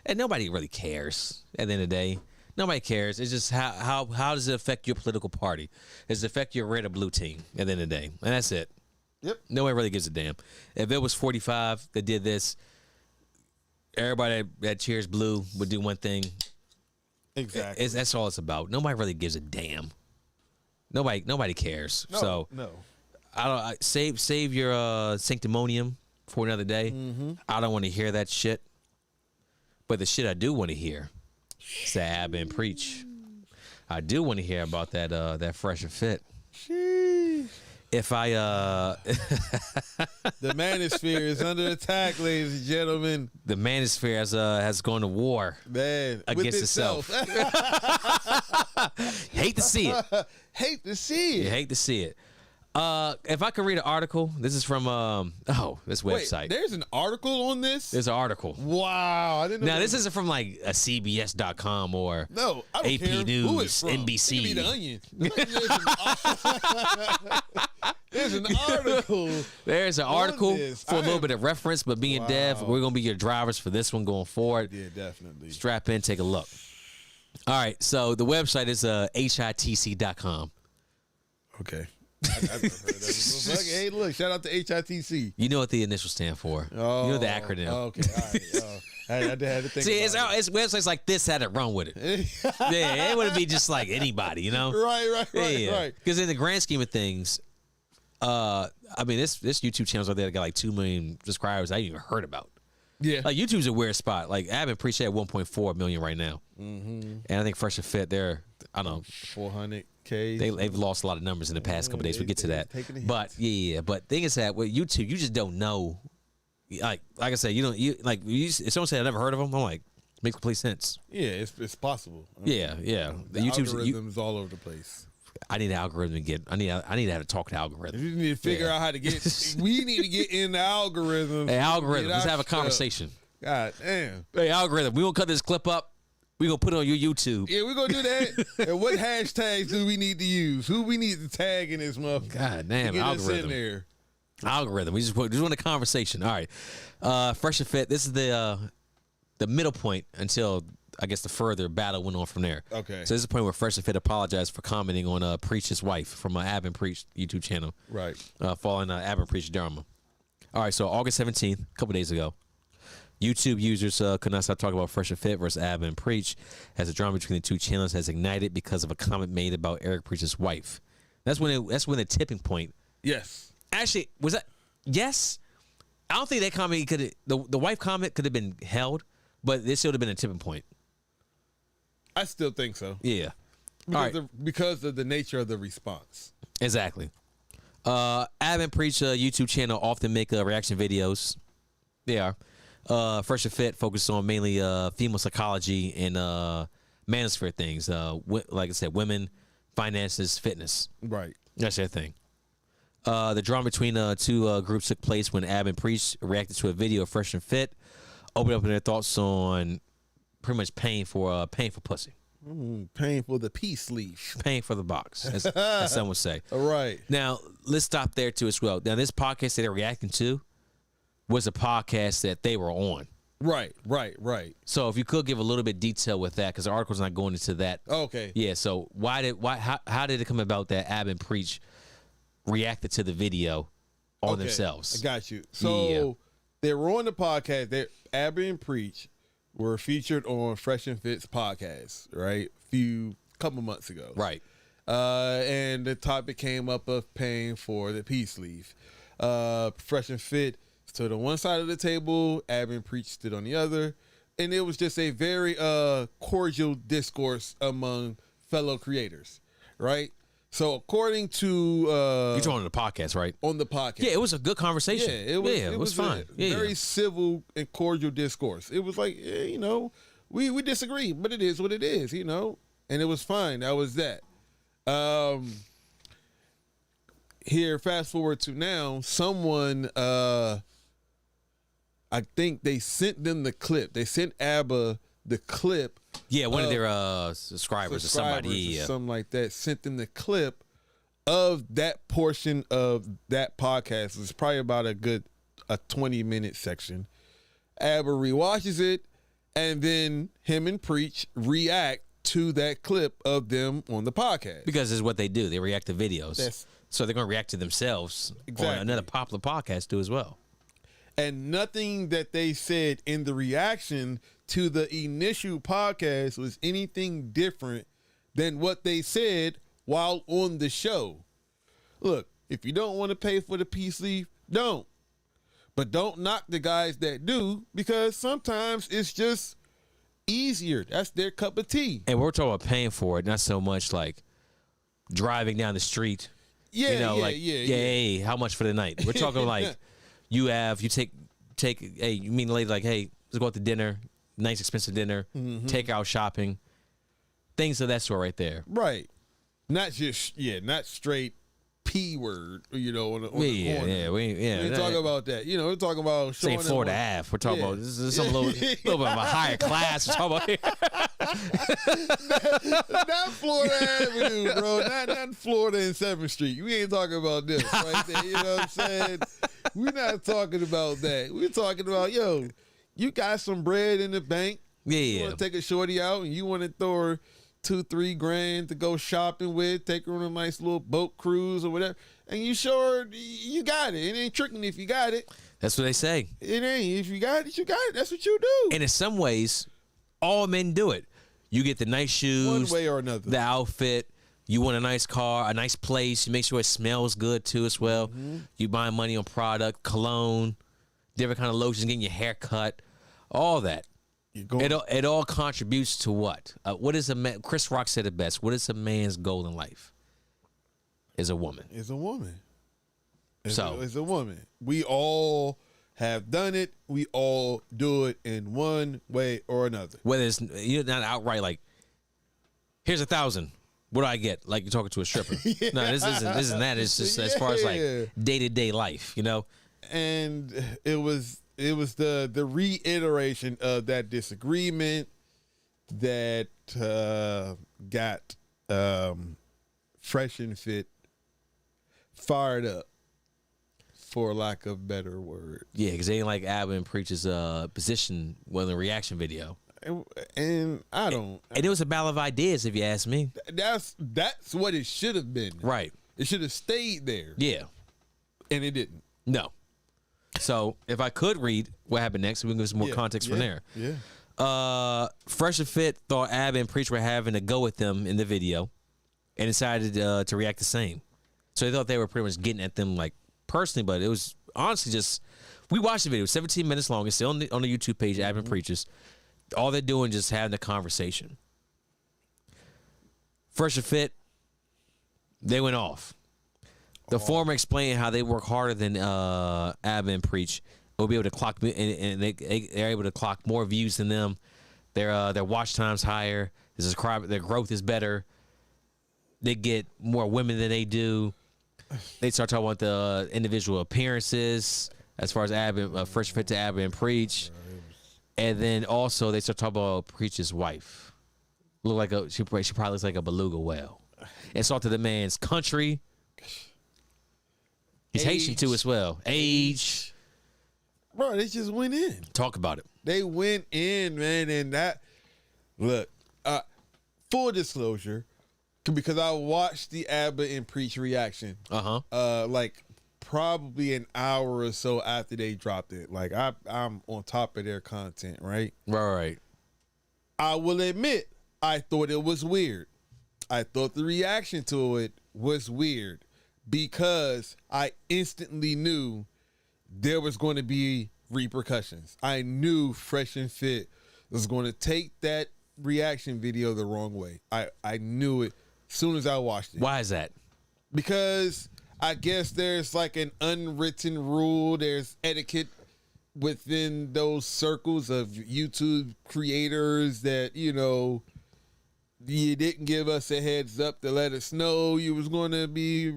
and nobody really cares. At the end of the day, Nobody cares. It's just how does it affect your political party? Does it affect your red or blue team at the end of the day? And that's it. Yep. Nobody really gives a damn. If it was 45 that did this, everybody that cheers blue would do one thing. Exactly. That's all it's about. Nobody really gives a damn. Nobody cares. No. I don't save your sanctimonium for another day. Mm-hmm. I don't want to hear that shit. But the shit I do want to hear is that Ab and Preach. I do want to hear about that Fresh and Fit. Sheesh. If I the manosphere is under attack, ladies and gentlemen. The manosphere has gone to war, man, against itself. Hate to see it. Hate to see it. You hate to see it. If I could read an article, this is from this website. Wait, there's an article on this? There's an article. Wow, I didn't know. Now this isn't from like a CBS.com or no, I don't AP care News, who it's from. NBC. It could be the Onion. There's an article. There's an article this. for a little bit of reference, but being deaf, we're gonna be your drivers for this one going forward. Yeah, definitely. Strap in, take a look. All right, so the website is hitc.com. Okay. I've never heard of it. Hey, look, shout out to HITC. You know what the initials stand for. Oh, you know the acronym. Okay, all right. I had to think See, about it's websites like this had to run with it. Yeah, it wouldn't be just like anybody, you know? Right. Because in the grand scheme of things, I mean, this YouTube channel's out there that got like 2 million subscribers I ain't even heard about. Yeah. Like, YouTube's a weird spot. Like, I haven't appreciated 1.4 million right now. Mm-hmm. And I think Fresh and Fit, they're, I don't know. 400K. They've lost a lot of numbers in the past couple days. We'll get to that. But, yeah. But thing is that with YouTube, you just don't know. Like I said, if someone said I never heard of them, I'm like, makes complete sense. Yeah, it's possible. Yeah. The algorithm's all over the place. I need an algorithm to get. I need to have a talk to algorithm. You need to figure out how to get. We need to get in the algorithm. Hey, algorithm, let's have a conversation. God damn. Hey, algorithm, we gonna cut this clip up. We gonna put it on your YouTube. Yeah, we gonna do that. And what hashtags do we need to use? Who we need to tag in this motherfucker? God damn, get algorithm. us in there. Algorithm. We just want a conversation. All right. Fresh and Fit. This is the middle point until I guess the further battle went on from there. Okay. So this is the point where Fresh and Fit apologized for commenting on Preach's wife from Ab and Preach YouTube channel. Right. Following Ab and Preach Dharma. All right. So August 17th, a couple days ago, YouTube users could not stop talking about Fresh and Fit versus Ab and Preach as the drama between the two channels has ignited because of a comment made about Eric Preach's wife. That's when the tipping point. Yes. Actually, was that? Yes. I don't think that comment could the wife comment could have been held, but this should have been a tipping point. I still think so. Yeah. Because of the nature of the response. Exactly. Ab and Preach YouTube channel often make reaction videos. They are. Fresh and Fit focus on mainly female psychology and manosphere things. Like I said, women, finances, fitness. Right. That's their thing. The drama between two groups took place when Ab and Preach reacted to a video of Fresh and Fit, opened up their thoughts on pretty much paying for pussy. Paying for the peace leaf. Paying for the box, as some would say. All right. Now, let's stop there, too, as well. Now, this podcast that they're reacting to was a podcast that they were on. Right. So if you could give a little bit detail with that, because the article's not going into that. Okay. Yeah, so how did it come about that Ab and Preach reacted to the video on themselves? I got you. So they were on the podcast. Abby and Preach were featured on Fresh and Fit's podcast, right? Couple months ago. Right. And the topic came up of paying for the peace leave. Fresh and Fit stood on one side of the table, Abby and Preach stood on the other. And it was just a very cordial discourse among fellow creators, right? So according to you're talking on the podcast, right? On the podcast. Yeah, it was a good conversation. Yeah, it was fine. Very civil and cordial discourse. It was like, we disagree, but it is what it is, and it was fine. That was that. Here, fast forward to now, someone I think they sent them the clip. They sent ABBA the clip. Yeah, one of their subscribers or somebody. Or something like that. Sent them the clip of that portion of that podcast. It's probably about a 20-minute section. ABBA rewatches it, and then him and Preach react to that clip of them on the podcast. Because it's what they do. They react to videos. So they're going to react to themselves on another popular podcast too as well. And nothing that they said in the reaction to the initial podcast was anything different than what they said while on the show. Look, if you don't want to pay for the peace leave, don't. But don't knock the guys that do, because sometimes it's just easier. That's their cup of tea. And we're talking about paying for it, not so much like driving down the street. Yeah, you know, yeah, like, yeah. Hey, how much for the night? We're talking like you take, hey, you mean the lady like, hey, let's go out to dinner, nice expensive dinner, take out shopping, things of that sort right there. Right. Not just, not straight P word, on the corner. We ain't talking about that. We're talking about showing St. Florida Ave. We're talking about this is some little bit of a higher class. We're talking about not Florida Avenue, bro. Not Florida and 7th Street. We ain't talking about this right there. You know what I'm saying? We're not talking about that. We're talking about, you got some bread in the bank. You want to take a shorty out and you want to throw her $2-3 grand to go shopping with, take her on a nice little boat cruise or whatever, and you show her you got it. It ain't tricking if you got it. That's what they say. It ain't. If you got it, you got it. That's what you do. And in some ways, all men do it. You get the nice shoes, one way or another, the outfit. You want a nice car, a nice place. You make sure it smells good too as well. Mm-hmm. You buying money on product, cologne, different kind of lotions, getting your hair cut, all that. It all contributes to what? What is a man? Chris Rock said it best. What is a man's goal in life? Is a woman. It's a woman. It's a woman. We all have done it. We all do it in one way or another. Whether it's not outright like, here's $1,000. What do I get? Like you're talking to a stripper. No, this isn't that. It's just as far as like day-to-day life, And it was the reiteration of that disagreement that got Fresh and Fit fired up, for lack of better word. Yeah, because they ain't like Abba and Preach's position in the reaction video. And I don't. And it was a battle of ideas, if you ask me. That's what it should have been. Right. It should have stayed there. Yeah. And it didn't. No. So if I could read what happened next, we can give some more context from there. Yeah. Fresh and Fit thought Abba and Preach were having a go at them in the video and decided to react the same. So they thought they were pretty much getting at them like personally, but it was honestly just, we watched the video, 17 minutes long. It's still on the YouTube page, Abba and Preachers. All they're doing is just having a conversation. Fresh and Fit, they went off. The former explained how they work harder than Abba and Preach. They'll be able to clock, and they're able to clock more views than them. Their watch time's higher. Their growth is better. They get more women than they do. They start talking about the individual appearances as far as Fresh and Fit to Abba and Preach. And then also they start talking about Preach's wife. She probably looks like a beluga whale. Insult to the man's country. He's Haitian too as well. Age. Bro, they just went in. Talk about it. They went in, man, and that, look, full disclosure, because I watched the Abba and Preach reaction. Like probably an hour or so after they dropped it. Like I'm on top of their content, right? Right. I will admit, I thought it was weird. I thought the reaction to it was weird because I instantly knew there was going to be repercussions. I knew Fresh and Fit was going to take that reaction video the wrong way. I knew it as soon as I watched it. Why is that? Because I guess there's like an unwritten rule. There's etiquette within those circles of YouTube creators that, you didn't give us a heads up to let us know you was going to be,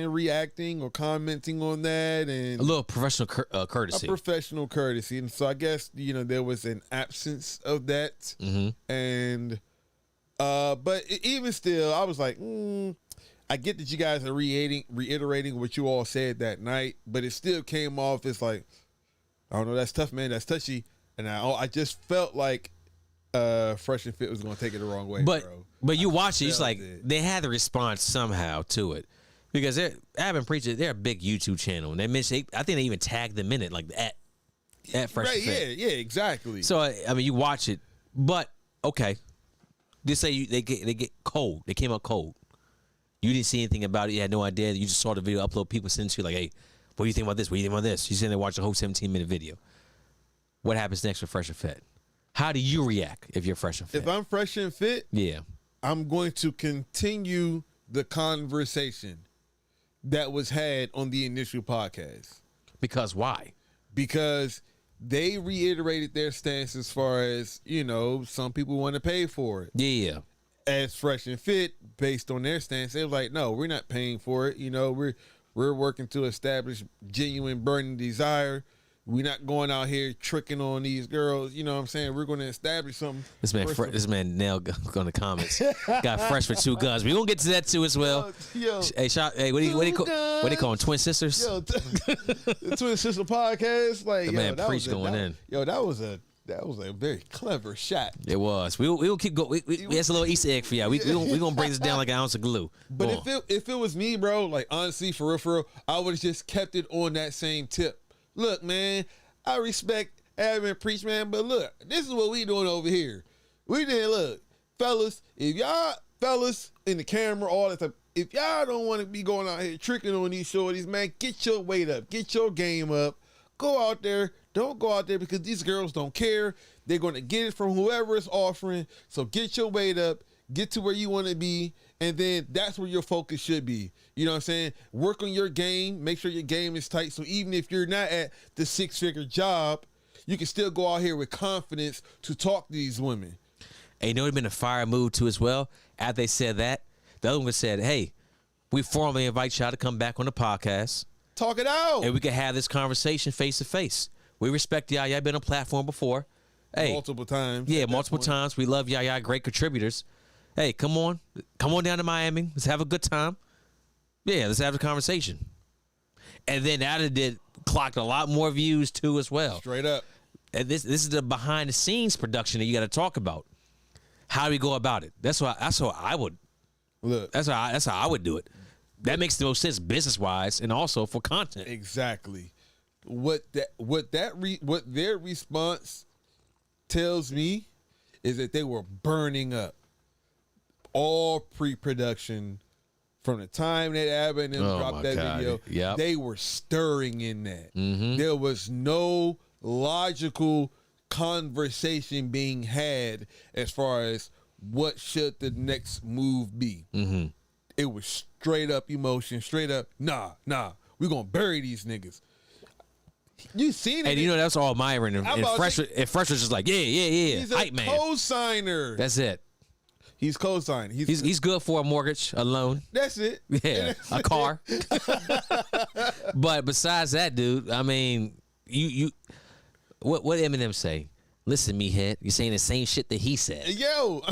reacting or commenting on that. And a little professional courtesy. A professional courtesy. And so I guess, there was an absence of that. Mm-hmm. And, but even still, I was like, I get that you guys are reiterating what you all said that night, but it still came off as like, I don't know, that's tough, man. That's touchy. And I just felt like Fresh and Fit was gonna take it the wrong way, But bro. you watch it, it's felt like it. they had to respond somehow to it because Ab Preacher, they're a big YouTube channel, and they mentioned I think they even tagged them in it like at Fresh Right, and Fit. yeah, exactly. So I mean, you watch it, but okay, just say they get cold. They came out cold. You didn't see anything about it. You had no idea. You just saw the video upload. People send you like, hey, what do you think about this? What do you think about this? You sitting there watching a whole 17-minute video. What happens next with Fresh and Fit? How do you react if you're Fresh and Fit? If I'm Fresh and Fit, yeah. I'm going to continue the conversation that was had on the initial podcast. Because why? Because they reiterated their stance as far as, some people want to pay for it. Yeah. As Fresh and Fit, based on their stance, they were like, no, we're not paying for it. We're working to establish genuine burning desire. We're not going out here tricking on these girls. You know what I'm saying? We're going to establish something. This man nailed on the comments. Got Fresh with 2 guns. We're going to get to that too as well. Yo, Hey, what do they call them? Twin sisters? Yo, the Twin Sister Podcast. Like, The man preached going in. Yo, that was a very clever shot. It was. We'll keep going. That's a little Easter egg for y'all. We're going to break this down like an ounce of glue. But if it was me, bro, like, honestly, for real, I would have just kept it on that same tip. Look, man, I respect Ab Preach, man, but look, this is what we doing over here. We did, look, fellas, if y'all, in the camera, all that stuff, if y'all don't want to be going out here tricking on these shorties, man, get your weight up, get your game up, go out there. Don't go out there because these girls don't care. They're going to get it from whoever is offering. So get your weight up, get to where you want to be, and then that's where your focus should be. You know what I'm saying? Work on your game. Make sure your game is tight. So even if you're not at the 6-figure job, you can still go out here with confidence to talk to these women. And you know, it been a fire move too as well. After they said that, the other one said, hey, we formally invite y'all to come back on the podcast. Talk it out. And we can have this conversation face to face. We respect y'all. Y'all been on platform before. Hey, multiple times. Yeah, multiple times. We love y'all. Y'all great contributors. Hey, come on down to Miami. Let's have a good time. Yeah, let's have a conversation. And then that did clocked a lot more views too as well. Straight up. And this is the behind the scenes production that you got to talk about. How do we go about it? That's how I would. Look, that's how I would do it. That makes the most sense business wise and also for content. Exactly. What their response tells me is that they were burning up all pre-production from the time that Abba and them dropped that video. Yep. They were stirring in that. Mm-hmm. There was no logical conversation being had as far as what should the next move be. Mm-hmm. It was straight up emotion, straight up, nah, we're going to bury these niggas. You seen it. And you know, that's all Myron. And Fresh was just like, yeah. He's hype a man. co-signer. That's it. He's co-signing. He's good for a mortgage, a loan. That's it. Yeah, a car. But besides that, dude, I mean, you what Eminem say? Listen, me head, you're saying the same shit that he said. Yo.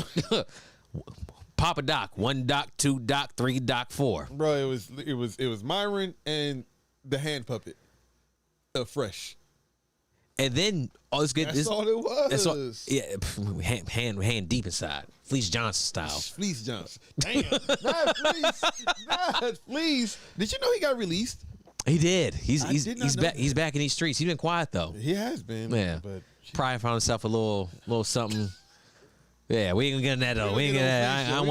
Papa Doc, 1 Doc, 2 Doc, 3 Doc, 4. Bro, it was Myron and the hand puppet of Fresh. And then it's good. That's all it was. That's all, yeah, hand deep inside, Fleece Johnson style. Fleece Johnson. Damn, not Fleece. Did you know he got released? He did. He's back. That. He's back in these streets. He's been quiet though. He has been. Yeah, but probably found himself a little something. Yeah, we ain't gonna get in that though. We ain't gonna. I don't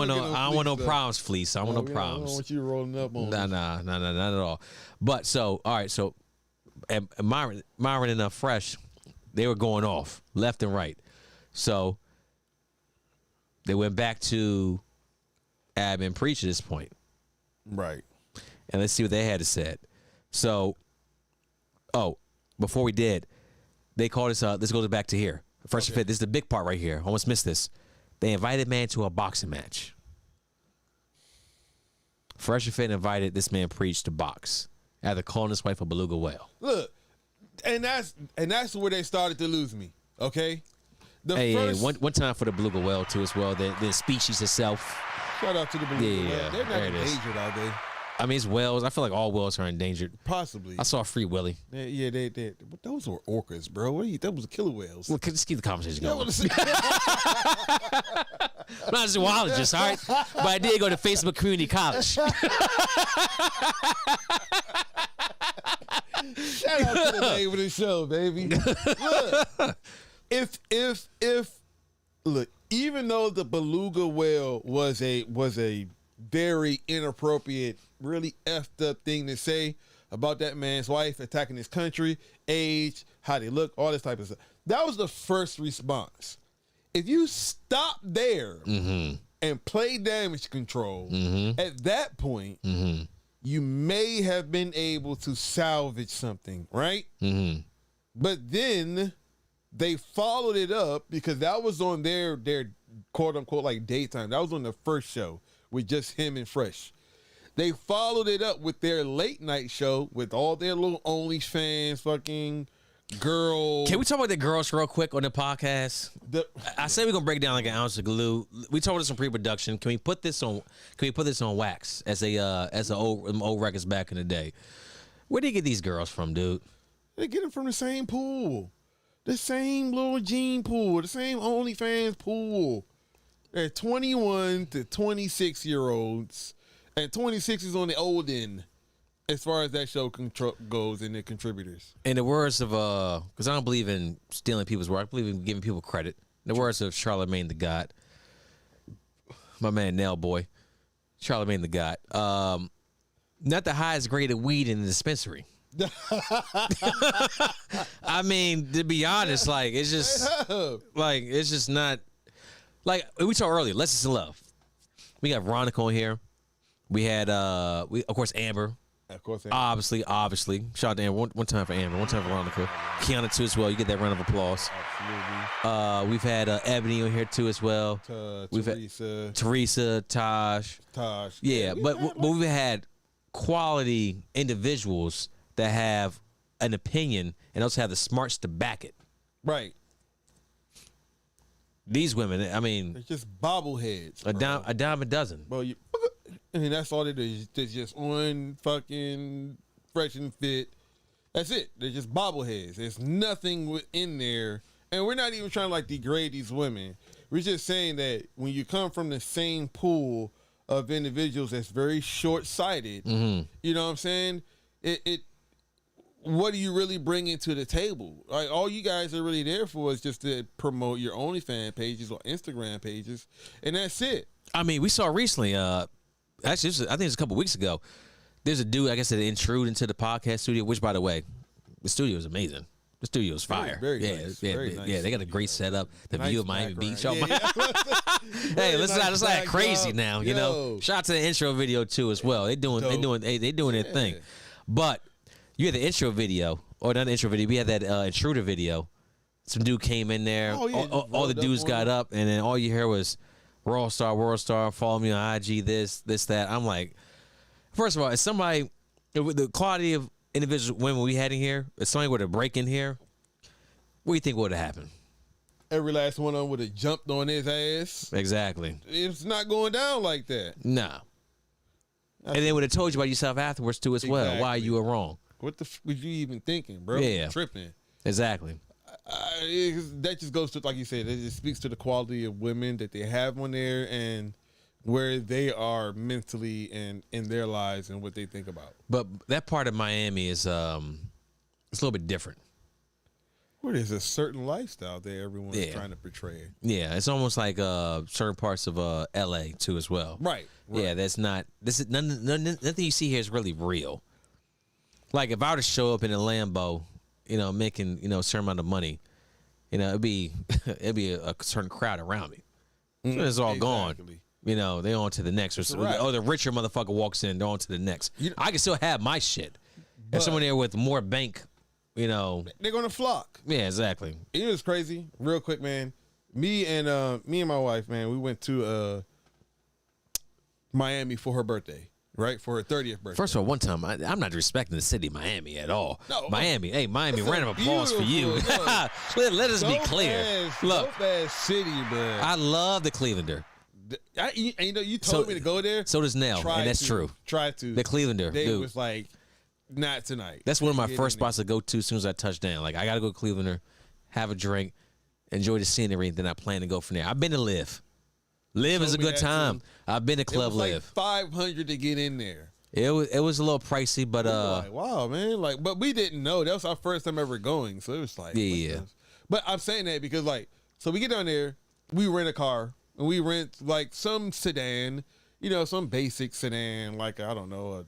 want no problems, Fleece. I don't want no problems. I don't want you rolling up on. Nah, not at all. But so all right, so and Myron and Fresh, they were going off left and right. So they went back to Ab and Preach at this point. Right. And let's see what they had to say. So, before we did, they called us. This goes back to here. Fresh and Fit. This is the big part right here. Almost missed this. They invited man to a boxing match. Fresh and Fit invited this man Preach to box after calling his wife a beluga whale. Look, and that's where they started to lose me. Okay. One time for the beluga whale too as well. The species itself. Shout out to the beluga whale. Yeah, They're not endangered, are they? I mean, it's whales. I feel like all whales are endangered. Possibly. I saw Free Willy. Yeah, they those were orcas, bro. What are you? That was killer whales. Well, just keep the conversation Yeah, going. what I'm not a zoologist, all right? But I did go to Facebook Community College. Shout out to the name of the show, baby. Look, look, even though the beluga whale was a very inappropriate, really effed up thing to say about that man's wife attacking his country, age, how they look, all this type of stuff. That was the first response. If you stop there and play damage control, at that point, you may have been able to salvage something, right? But then they followed it up because that was on their quote unquote like daytime. That was on the first show with just him and Fresh. They followed it up with their late night show with all their little OnlyFans fucking girl. Can we talk about the girls real quick on the podcast? I say we're gonna break down like an ounce of glue. We talked about some pre-production. Can we put this on? Can we put this on wax as old records back in the day? Where do you get these girls from, dude? They get them from the same pool, the same little gene pool, the same OnlyFans pool. They're 21 to 26-year-olds, and 26 is on the old end. As far as that show goes and the contributors. In the words of, because I don't believe in stealing people's work, I believe in giving people credit. In the words of Charlemagne the God, my man Nail Boy, Charlemagne the God, not the highest grade of weed in the dispensary. I mean, to be honest, like, it's just not, like, we talked earlier, Lessons in Love. We got Veronica on here. We had, of course, Amber. Of course, Amber. Obviously. Shout out to Amber. One time for Amber. One time for Veronica. Kiana, too, as well. You get that round of applause. Absolutely. We've had Ebony on here, too, as well. We've Teresa. Had Teresa, Taj. Yeah, but we've had quality individuals that have an opinion and also have the smarts to back it. Right. These women, I mean. They're just bobbleheads. A dime a dozen. Well, and that's all it is. They're just on fucking Fresh and Fit. That's it. They're just bobbleheads. There's nothing within there. And we're not even trying to like degrade these women. We're just saying that when you come from the same pool of individuals that's very short-sighted, you know what I'm saying? What are you really bringing to the table? Like, all you guys are really there for is just to promote your OnlyFans pages or Instagram pages, and that's it. I mean, we saw recently, actually, I think it was a couple weeks ago, there's a dude, I guess, that intrude into the podcast studio, which, by the way, the studio is amazing. The studio is fire. Very nice. Yeah, they got a great setup. The view of Miami Beach. Yeah. Hey, let's not crazy now, you know. Shout out to the intro video too as well. They doing their thing. But you had the intro video, or not the intro video, we had that intruder video. Some dude came in there, all the dudes got up, and then all you hear was World Star, follow me on IG, this, that. I'm like, first of all, is somebody with the quality of individual women we had in here, if somebody were to break in here, what do you think would have happened? Every last one of them would have jumped on his ass. Exactly. It's not going down like that. Nah. And they would have told you about yourself afterwards too as well, why you were wrong. What the f was you even thinking, bro? Yeah. Tripping. Exactly. That just goes to, like you said, it just speaks to the quality of women that they have on there and where they are mentally and in their lives and what they think about. But that part of Miami is it's a little bit different. Well, there's a certain lifestyle there everyone is trying to portray. Yeah, it's almost like certain parts of LA too as well. Right. Yeah, this is nothing you see here is really real. Like if I were to show up in a Lambo, you know, making, you know, a certain amount of money, you know, it'd be a certain crowd around me. So it's all gone. You know, they on to the next. Or the richer motherfucker walks in, they're on to the next. I can still have my shit. If someone there with more bank, you know, they're gonna flock. Yeah, exactly. It was crazy. Real quick, man. Me and my wife, man, we went to Miami for her birthday. Right, for her 30th birthday. First of all, one time, I'm not respecting the city of Miami at all. No, Miami, random applause for you. Let us be clear. Look, dope ass city, bro. I love the Clevelander. you told me to go there. So does Nell, and that's true. Try to. The Clevelander, They dude. was like, not tonight. That's one of my first spots to go to as soon as I touch down. Like, I got to go to Clevelander, have a drink, enjoy the scenery, and then I plan to go from there. I've been to Live. Live is a good time. I've been to Club Live. Like $500 to get in there. It was a little pricey, but like, wow, man. Like, but we didn't know. That was our first time ever going, so it was like, yeah. But I'm saying that because, like, so we get down there, we rent a car, and we rent like some sedan, some basic sedan, like I don't know,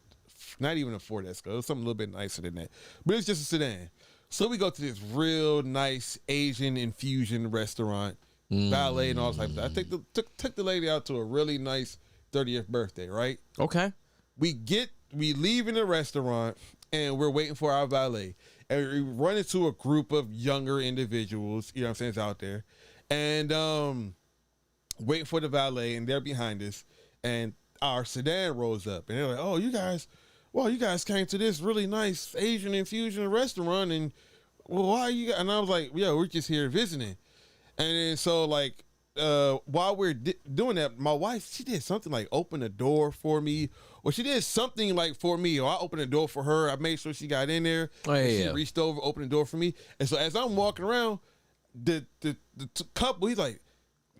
not even a Ford Escort, something a little bit nicer than that, but it's just a sedan. So we go to this real nice Asian infusion restaurant, valet and all that type of stuff. I took the lady out to a really nice 30th birthday, right? Okay. We leave in the restaurant and we're waiting for our valet. And we run into a group of younger individuals, you know what I'm saying, it's out there. And waiting for the valet, and they're behind us. And our sedan rolls up. And they're like, oh, you guys came to this really nice Asian infusion restaurant. And well, why are you guys? And I was like, yeah, we're just here visiting. And then so, like, while we're doing that, my wife, she did something like open a door for me, or she did something like for me, or I opened the door for her. I made sure she got in there. Oh, yeah, she reached over, opened the door for me. And so as I'm walking around, the couple, he's like,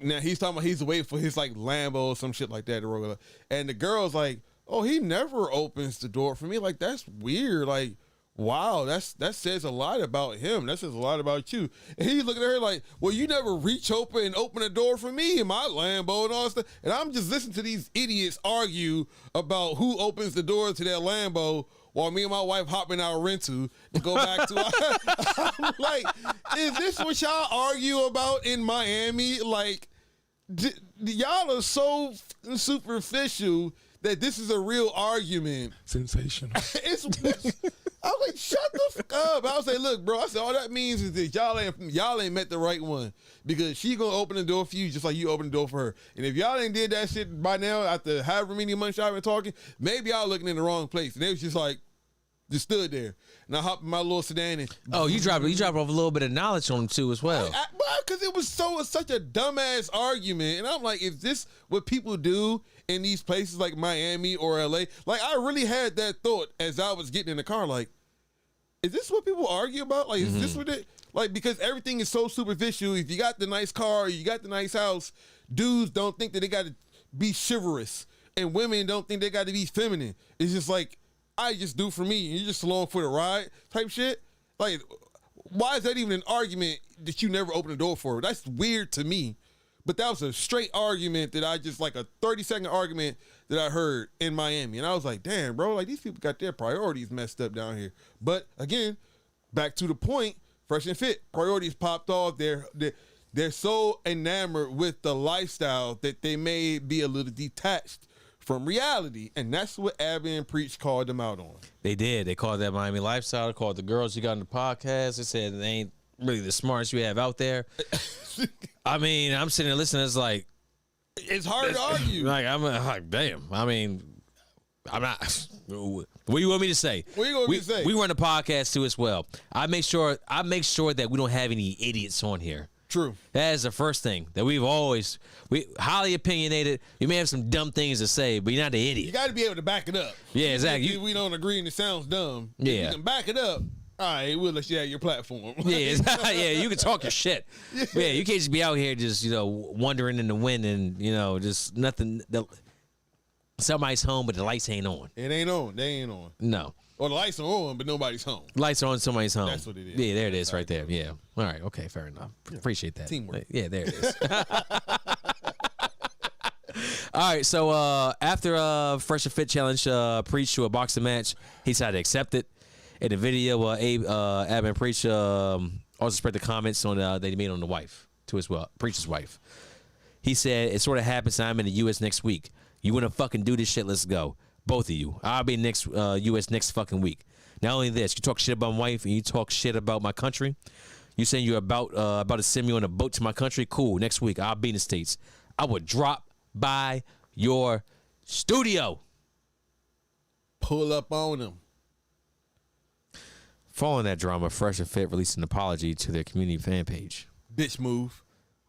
now he's talking about he's waiting for his like Lambo or some shit like that to roll up. And the girl's like, oh, he never opens the door for me. Like, that's weird. Like, wow, that says a lot about him. That says a lot about you. And he's looking at her like, well, you never reach open and open a door for me in my Lambo and all that stuff. And I'm just listening to these idiots argue about who opens the door to their Lambo while me and my wife hop in our rental to go back to our... I'm like, is this what y'all argue about in Miami? Like, y'all are so superficial that this is a real argument. Sensational. I was like, shut the fuck up. I was like, look, bro. I said, all that means is that y'all ain't met the right one, because she gonna open the door for you just like you open the door for her. And if y'all ain't did that shit by now, after however many months y'all been talking, maybe y'all looking in the wrong place. And they was just like, just stood there. And I hopped in my little sedan and... Oh, you dropped off a little bit of knowledge on them too as well. Because it was such a dumbass argument. And I'm like, is this what people do in these places like Miami or LA? Like, I really had that thought as I was getting in the car, like, is this what people argue about? Like, is this what it... Like, because everything is so superficial. If you got the nice car, you got the nice house, dudes don't think that they got to be chivalrous. And women don't think they got to be feminine. It's just like, I just do for me, and you just along for the ride type shit. Like, why is that even an argument that you never open the door for? That's weird to me. But that was a straight argument that I just, like a 30-second argument that I heard in Miami. And I was like, damn, bro, like these people got their priorities messed up down here. But again, back to the point, Fresh and Fit, priorities popped off. They're so enamored with the lifestyle that they may be a little detached from reality, and that's what Abby and Preach called them out on. They did. They called that Miami lifestyle. They called the girls you got on the podcast. They said they ain't really the smartest you have out there. I mean, I'm sitting there listening. It's like, it's hard to argue. Like, I'm like, damn. I mean, I'm not. What do you want me to say? What do you want me to say? We run a podcast too as well. I make sure that we don't have any idiots on here. True. That is the first thing that we highly opinionated. You may have some dumb things to say, but you're not the idiot. You got to be able to back it up. Yeah, exactly. We don't agree and it sounds dumb. Yeah. If you can back it up, all right, we'll let you have your platform. Yeah, yeah, you can talk your shit. Yeah, you can't just be out here just, wandering in the wind and, just nothing. Somebody's home, but the lights ain't on. It ain't on. They ain't on. No. Or the lights are on, but nobody's home. Lights are on, somebody's home. That's what it is. Yeah, there it is right there. Yeah. All right. Okay, fair enough. Appreciate that. Teamwork. Yeah, there it is. All right, so after Fresh and Fit Challenge Preach to a boxing match, he decided to accept it. In the video, Ab and Preach also spread the comments on that he made on the wife, Preach's wife. He said, it sort of happens. I'm in the U.S. next week. You want to fucking do this shit? Let's go. Both of you. I'll be next U.S. next fucking week. Not only this, you talk shit about my wife and you talk shit about my country. You saying you're about to send me on a boat to my country? Cool. Next week, I'll be in the States. I would drop by your studio. Pull up on them. Following that drama, Fresh and Fit released an apology to their community fan page. Bitch move.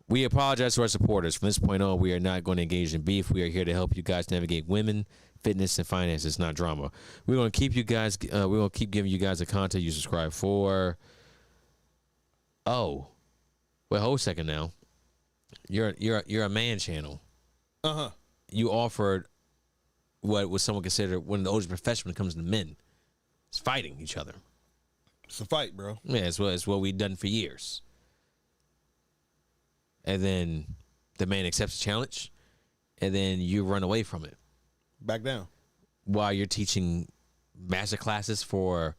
We apologize to our supporters. From this point on, we are not going to engage in beef. We are here to help you guys navigate women, fitness, and finances, not drama. We're going to keep you guys. We're going to keep giving you guys the content you subscribe for. Oh, wait, hold a second now. You're a man channel. You offered what was someone considered one of the oldest professions when it comes to men. It's fighting each other. It's a fight, bro. Yeah, it's what we've done for years. And then the man accepts the challenge, and then you run away from it. Back down. While you're teaching master classes for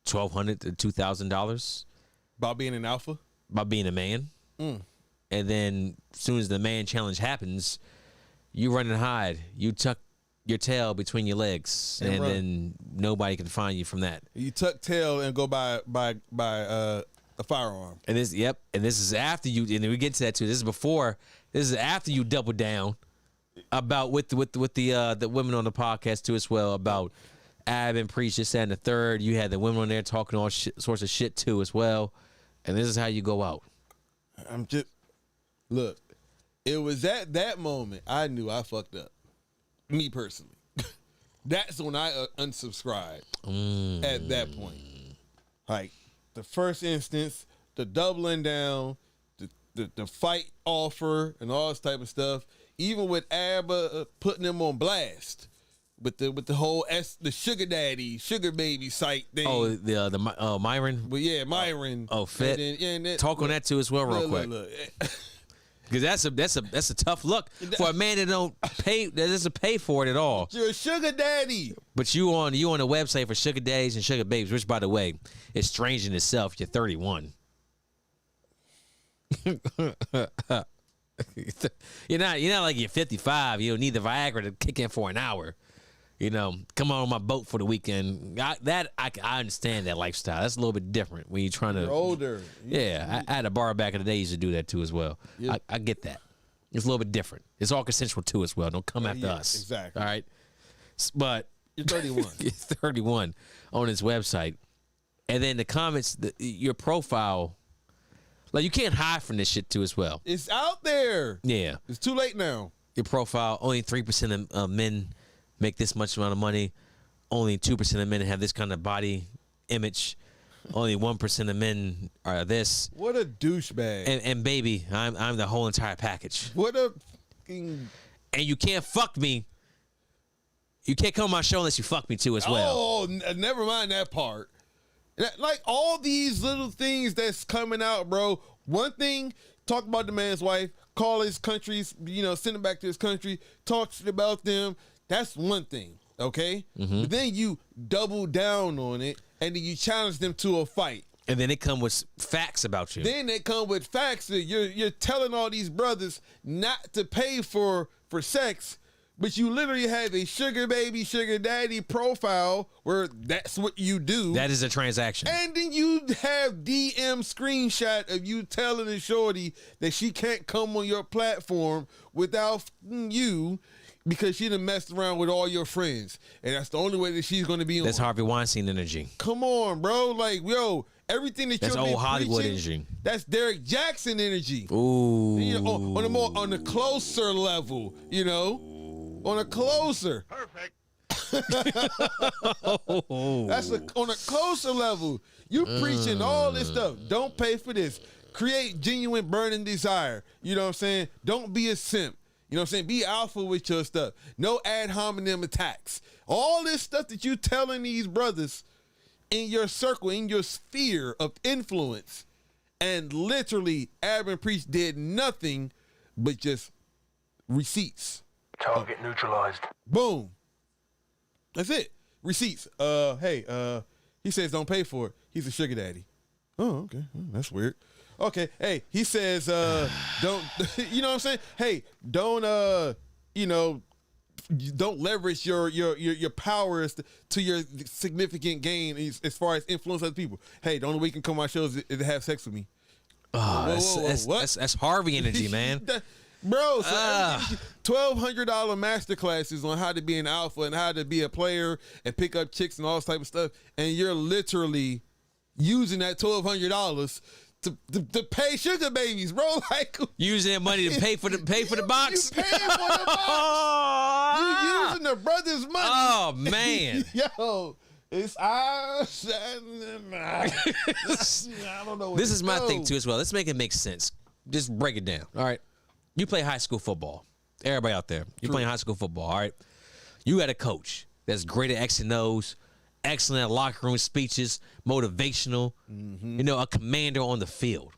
$1,200 to $2,000. About being an alpha? About being a man. And then as soon as the man challenge happens, you run and hide. You tuck your tail between your legs, and then nobody can find you from that. You tuck tail and go by a firearm. And this, and this is after you. And we get to that too. This is before. This is after you double down about with the women on the podcast too as well about Ab and Preach this and the third. You had the women on there talking all sorts of shit too as well. And this is how you go out. Look. It was at that moment I knew I fucked up. Me personally. That's when I unsubscribed at that point. Like, the first instance, the doubling down, the fight offer, and all this type of stuff. Even with Abba putting them on blast with the whole the sugar daddy, sugar baby site thing. Oh, the Myron. But yeah, Myron. Fit. And then, talk on that too as well, real quick. Look. Because that's a tough look for a man that doesn't pay for it at all. You're a sugar daddy. But you on a website for sugar daddies and sugar babes, which by the way, is strange in itself. You're 31. You're not like you're 55. You don't need the Viagra to kick in for an hour. Come on my boat for the weekend. I understand that lifestyle. That's a little bit different when you're trying to. You're older. Yeah, I had a bar back in the day. Used to do that too as well. Yeah. I get that. It's a little bit different. It's all consensual too as well. Don't come after us. Exactly. All right. But you're 31. You're 31 on his website, and then the comments, your profile. Like, you can't hide from this shit too as well. It's out there. Yeah. It's too late now. Your profile, only 3% of men make this much amount of money. Only 2% of men have this kind of body image. Only 1% of men are this. What a douchebag. And baby, I'm the whole entire package. What a fucking... And you can't fuck me. You can't come on my show unless you fuck me too as well. Oh, never mind that part. Like, all these little things that's coming out, bro. One thing, talk about the man's wife, call his countries, send him back to his country, talk shit about them. That's one thing, okay? Mm-hmm. But then you double down on it, and then you challenge them to a fight. And then they come with facts about you. Then they come with facts that you're telling all these brothers not to pay for sex, but you literally have a sugar baby, sugar daddy profile where that's what you do. That is a transaction. And then you have DM screenshot of you telling the shorty that she can't come on your platform without you because she done messed around with all your friends. And that's the only way that she's going to be on. That's Harvey Weinstein energy. Come on, bro. Like, everything that that's you're old Hollywood preaching, energy. That's Derek Jackson energy. Ooh. On a closer level, on a closer. Perfect. That's on a closer level. You preaching all this stuff. Don't pay for this. Create genuine burning desire. You know what I'm saying? Don't be a simp. You know what I'm saying? Be alpha with your stuff. No ad hominem attacks. All this stuff that you telling these brothers in your circle, in your sphere of influence. And literally, Ab Priest did nothing but just receipts. Target neutralized. Boom. That's it. Receipts. Hey, he says don't pay for it. He's a sugar daddy. Oh, okay. That's weird. Okay. Hey, he says don't you know what I'm saying? Hey, don't don't leverage your powers to your significant gain as far as influence other people. Hey, the only way you can come on my shows is to have sex with me. Oh, that's Harvey energy, man. Bro, so $1,200 masterclasses on how to be an alpha and how to be a player and pick up chicks and all this type of stuff, and you're literally using that $1,200 to pay sugar babies, bro. Like using that money to pay for the box. You paying for the box. You using the brother's money. Oh man, yo, I don't know. This is my thing too as well. Let's make it make sense. Just break it down. All right, you play high school football. Everybody out there, you're playing high school football. All right, you got a coach that's great at X and O's. Excellent at locker room speeches, motivational, a commander on the field.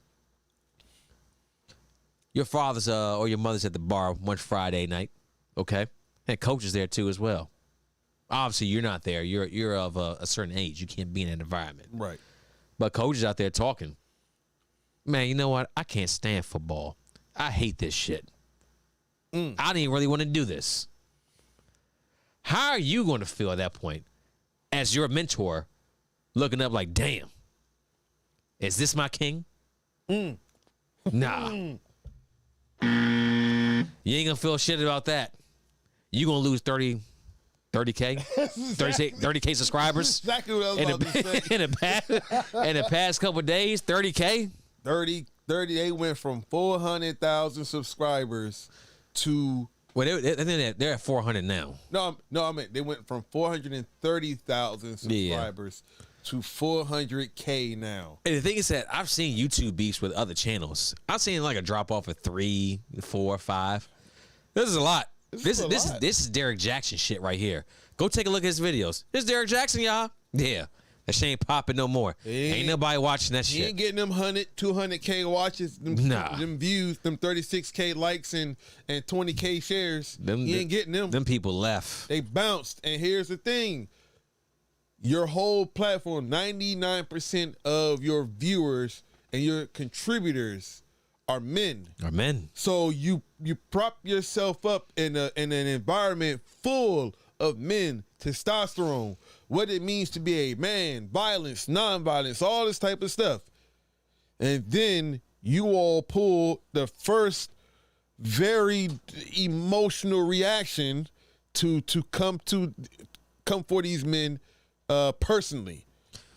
Your father's or your mother's at the bar one Friday night, okay? And coach is there too as well. Obviously, you're not there. You're of a certain age. You can't be in that environment. Right. But coach is out there talking. Man, you know what? I can't stand football. I hate this shit. I didn't even really want to do this. How are you going to feel at that point? As your mentor, looking up like, damn, is this my king? Nah. You ain't gonna feel shit about that. You gonna lose 30K? 30K subscribers? Exactly what I was about to say. In the past couple of days, 30K? 30, they went from 400,000 subscribers to... Well, they're at 400 now. No, I mean they went from 430,000 subscribers to 400K now. And the thing is that I've seen YouTube beefs with other channels. I've seen like a drop off of 3, 4, 5. This is a lot. This is Derek Jackson shit right here. Go take a look at his videos. This is Derek Jackson, y'all. Yeah. That shit ain't popping no more. Ain't nobody watching that shit. He ain't getting them 200K watches, them views, them 36K likes and 20K shares. He ain't getting them. Them people left. They bounced. And here's the thing. Your whole platform, 99% of your viewers and your contributors are men. So you prop yourself up in an environment full of men, testosterone, what it means to be a man, violence, nonviolence, all this type of stuff. And then you all pull the first very emotional reaction to come for these men personally.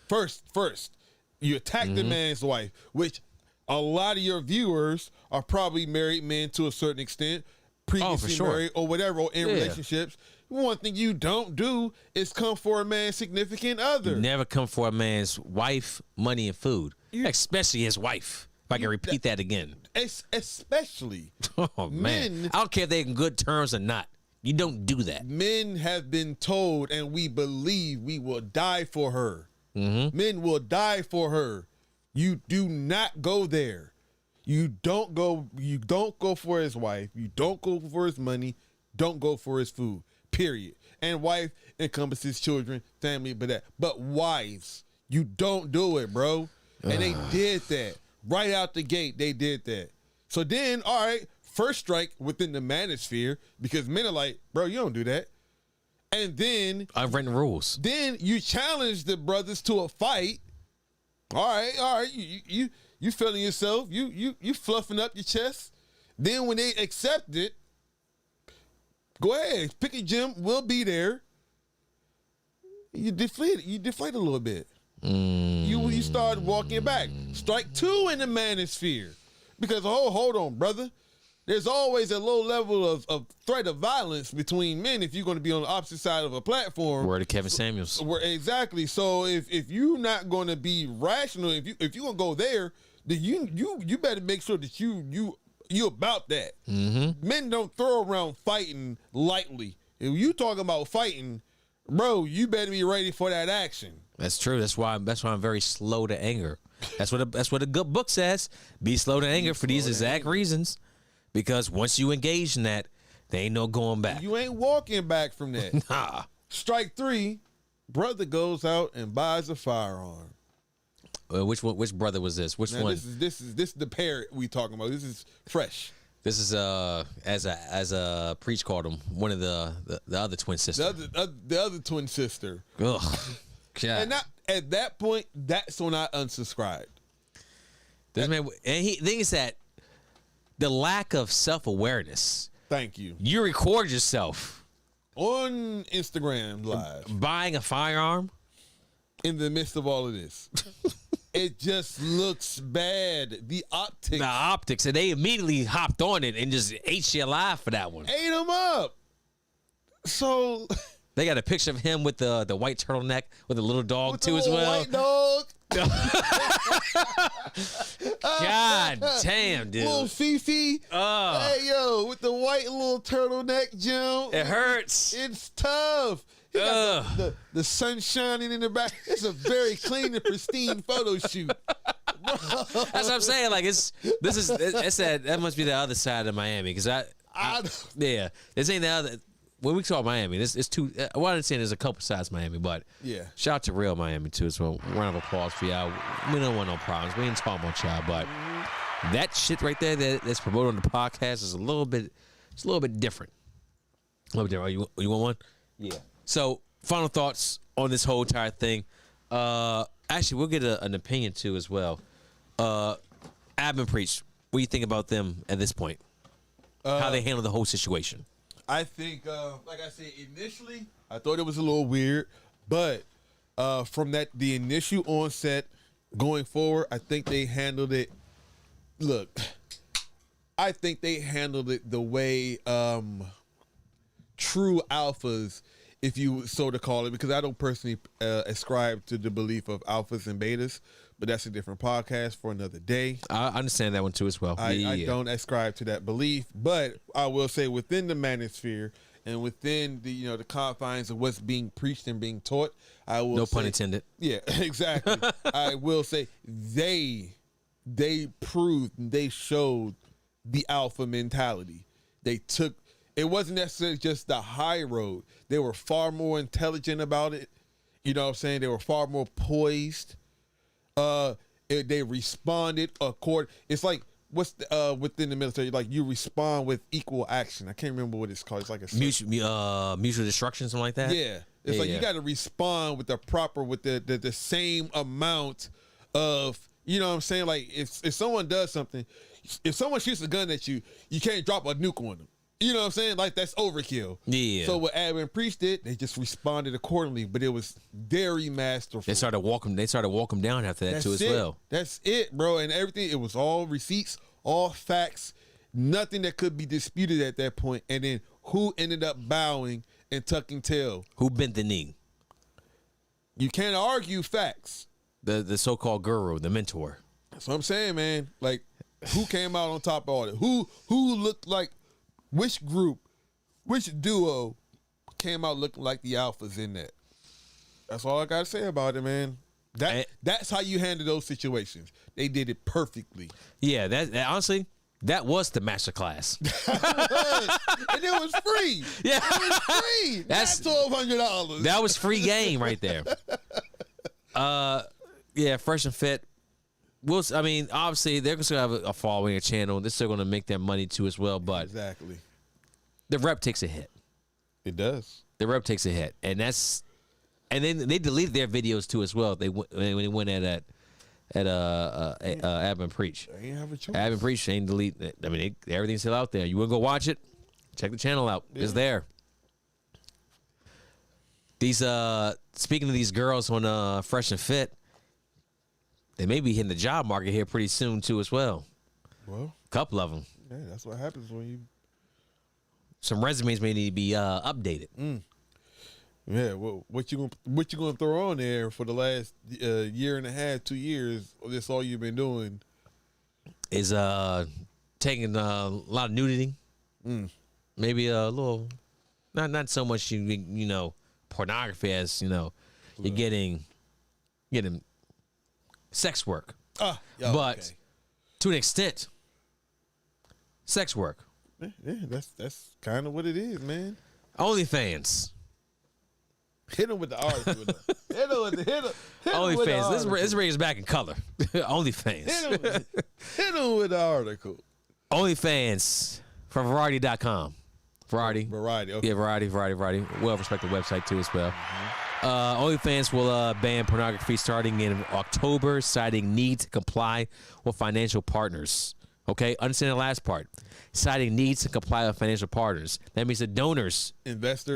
First, you attack the man's wife, which a lot of your viewers are probably married men to a certain extent, previously married or whatever, or in relationships. One thing you don't do is come for a man's significant other. You never come for a man's wife, money, and food. Especially his wife. If I can repeat that again. Especially. Oh, man. I don't care if they're in good terms or not. You don't do that. Men have been told, and we believe we will die for her. Men will die for her. You do not go there. You don't go for his wife. You don't go for his money. Don't go for his food. Period. And wife encompasses children, family, but wives, you don't do it, bro. And they did that. Right out the gate, they did that. So then, all right, first strike within the manosphere, because men are like, bro, you don't do that. And then I've written rules. Then you challenge the brothers to a fight. All right, you feeling yourself, you fluffing up your chest. Then when they accept it, go ahead, pick a gym. We'll be there. You deflate a little bit. You start walking back. Strike 2 in the manosphere. Because, hold on, brother. There's always a low level of threat of violence between men if you're going to be on the opposite side of a platform. Word of Kevin Samuels. Exactly. So if you're not going to be rational, if you're going to go there, then you better make sure that you about that. Men don't throw around fighting lightly. If you talking about fighting, bro, you better be ready for that action. That's true. That's why I'm very slow to anger. That's what a good book says. Be slow to anger for these exact reasons. Because once you engage in that, there ain't no going back. You ain't walking back from that. Nah. Strike 3, brother goes out and buys a firearm. Which brother was this? Which one? This is the parrot we talking about. This is fresh. This is as a Preach called him, one of the other twin sister. The other twin sister. Ugh. God. And at that point, that's when I unsubscribed. This man, and the thing is that the lack of self-awareness. Thank you. You record yourself on Instagram Live buying a firearm in the midst of all of this. It just looks bad. The optics. And they immediately hopped on it and just ate shit alive for that one. Ate him up. So they got a picture of him with the white turtleneck with a little dog too as well. White dog. God damn, dude. Little Fifi. Hey, yo, with the white little turtleneck, Jim. It hurts. It's tough. He got the sun shining in the back. It's a very clean and pristine photo shoot. That's what I'm saying. Like that must be the other side of Miami because yeah, this ain't the other. When we talk Miami, it's two. Well, I understand there's a couple sides of Miami, but yeah, shout out to real Miami too. So round of applause for y'all. We don't want no problems. We ain't talking about y'all, but that shit right there that's promoted on the podcast is a little bit different. A little bit different. You want one? Yeah. So final thoughts on this whole entire thing. Actually, we'll get an opinion too as well. Ab and Preach. What do you think about them at this point? How they handle the whole situation? I think, like I said, initially, I thought it was a little weird, but from the initial onset going forward, I think they handled it. Look, I think they handled it the way true alphas, if you so to call it, because I don't personally ascribe to the belief of alphas and betas, but that's a different podcast for another day. I understand that one too as well. I don't ascribe to that belief, but I will say within the manosphere and within the the confines of what's being preached and being taught, I will no pun intended. Yeah, exactly. I will say they proved and they showed the alpha mentality. They took it wasn't necessarily just the high road. They were far more intelligent about it. You know what I'm saying? They were far more poised. They responded according. It's like what's within the military, like you respond with equal action. I can't remember what it's called. It's like a mutual destruction, something like that. Yeah, it's you got to respond with the same amount of, you know what I'm saying. Like if someone does something, if someone shoots a gun at you, you can't drop a nuke on them. You know what I'm saying? Like that's overkill. Yeah. So what Ab and Preach did, they just responded accordingly, but it was very masterful. They started walking down after that too as well. That's it, bro. And everything, it was all receipts, all facts, nothing that could be disputed at that point. And then who ended up bowing and tucking tail? Who bent the knee? You can't argue facts. The so-called guru, the mentor. That's what I'm saying, man. Like who came out on top of all that? Who looked like which group, which duo came out looking like the alphas in that? That's all I got to say about it, man. That's how you handle those situations. They did it perfectly. Yeah, that honestly, that was the master class. And it was free. Yeah. It was free. That's $1,200. That was free game right there. Yeah, Fresh and Fit. Obviously, they're going to have a following, a channel. They're still going to make their money too as well. But exactly, the rep takes a hit. It does. The rep takes a hit, and then they deleted their videos too as well. When they went at Ab and Preach. They ain't have a choice. Ab and Preach ain't delete. I mean, everything's still out there. You want to go watch it? Check the channel out. Yeah. It's there. These speaking of these girls on Fresh and Fit. They may be hitting the job market here pretty soon too as well. Well, a couple of them. Yeah, that's what happens when you. Some resumes may need to be updated. Yeah, well, what you gonna throw on there for the last year and a half, 2 years? That's all you've been doing. Is taking a lot of nudity. Maybe a little, not so much pornography as you're getting sex work, but okay. To an extent, sex work. Yeah, that's kind of what it is, man. OnlyFans. Hit him with the article. Hit him OnlyFans. Let's bring us back in color. OnlyFans. Hit him with the article. OnlyFans from Variety.com. Variety. Okay. Yeah, Variety. Well-respected website too as well. OnlyFans will ban pornography starting in October, citing need to comply with financial partners. Okay, understand the last part. Citing needs to comply with financial partners. That means the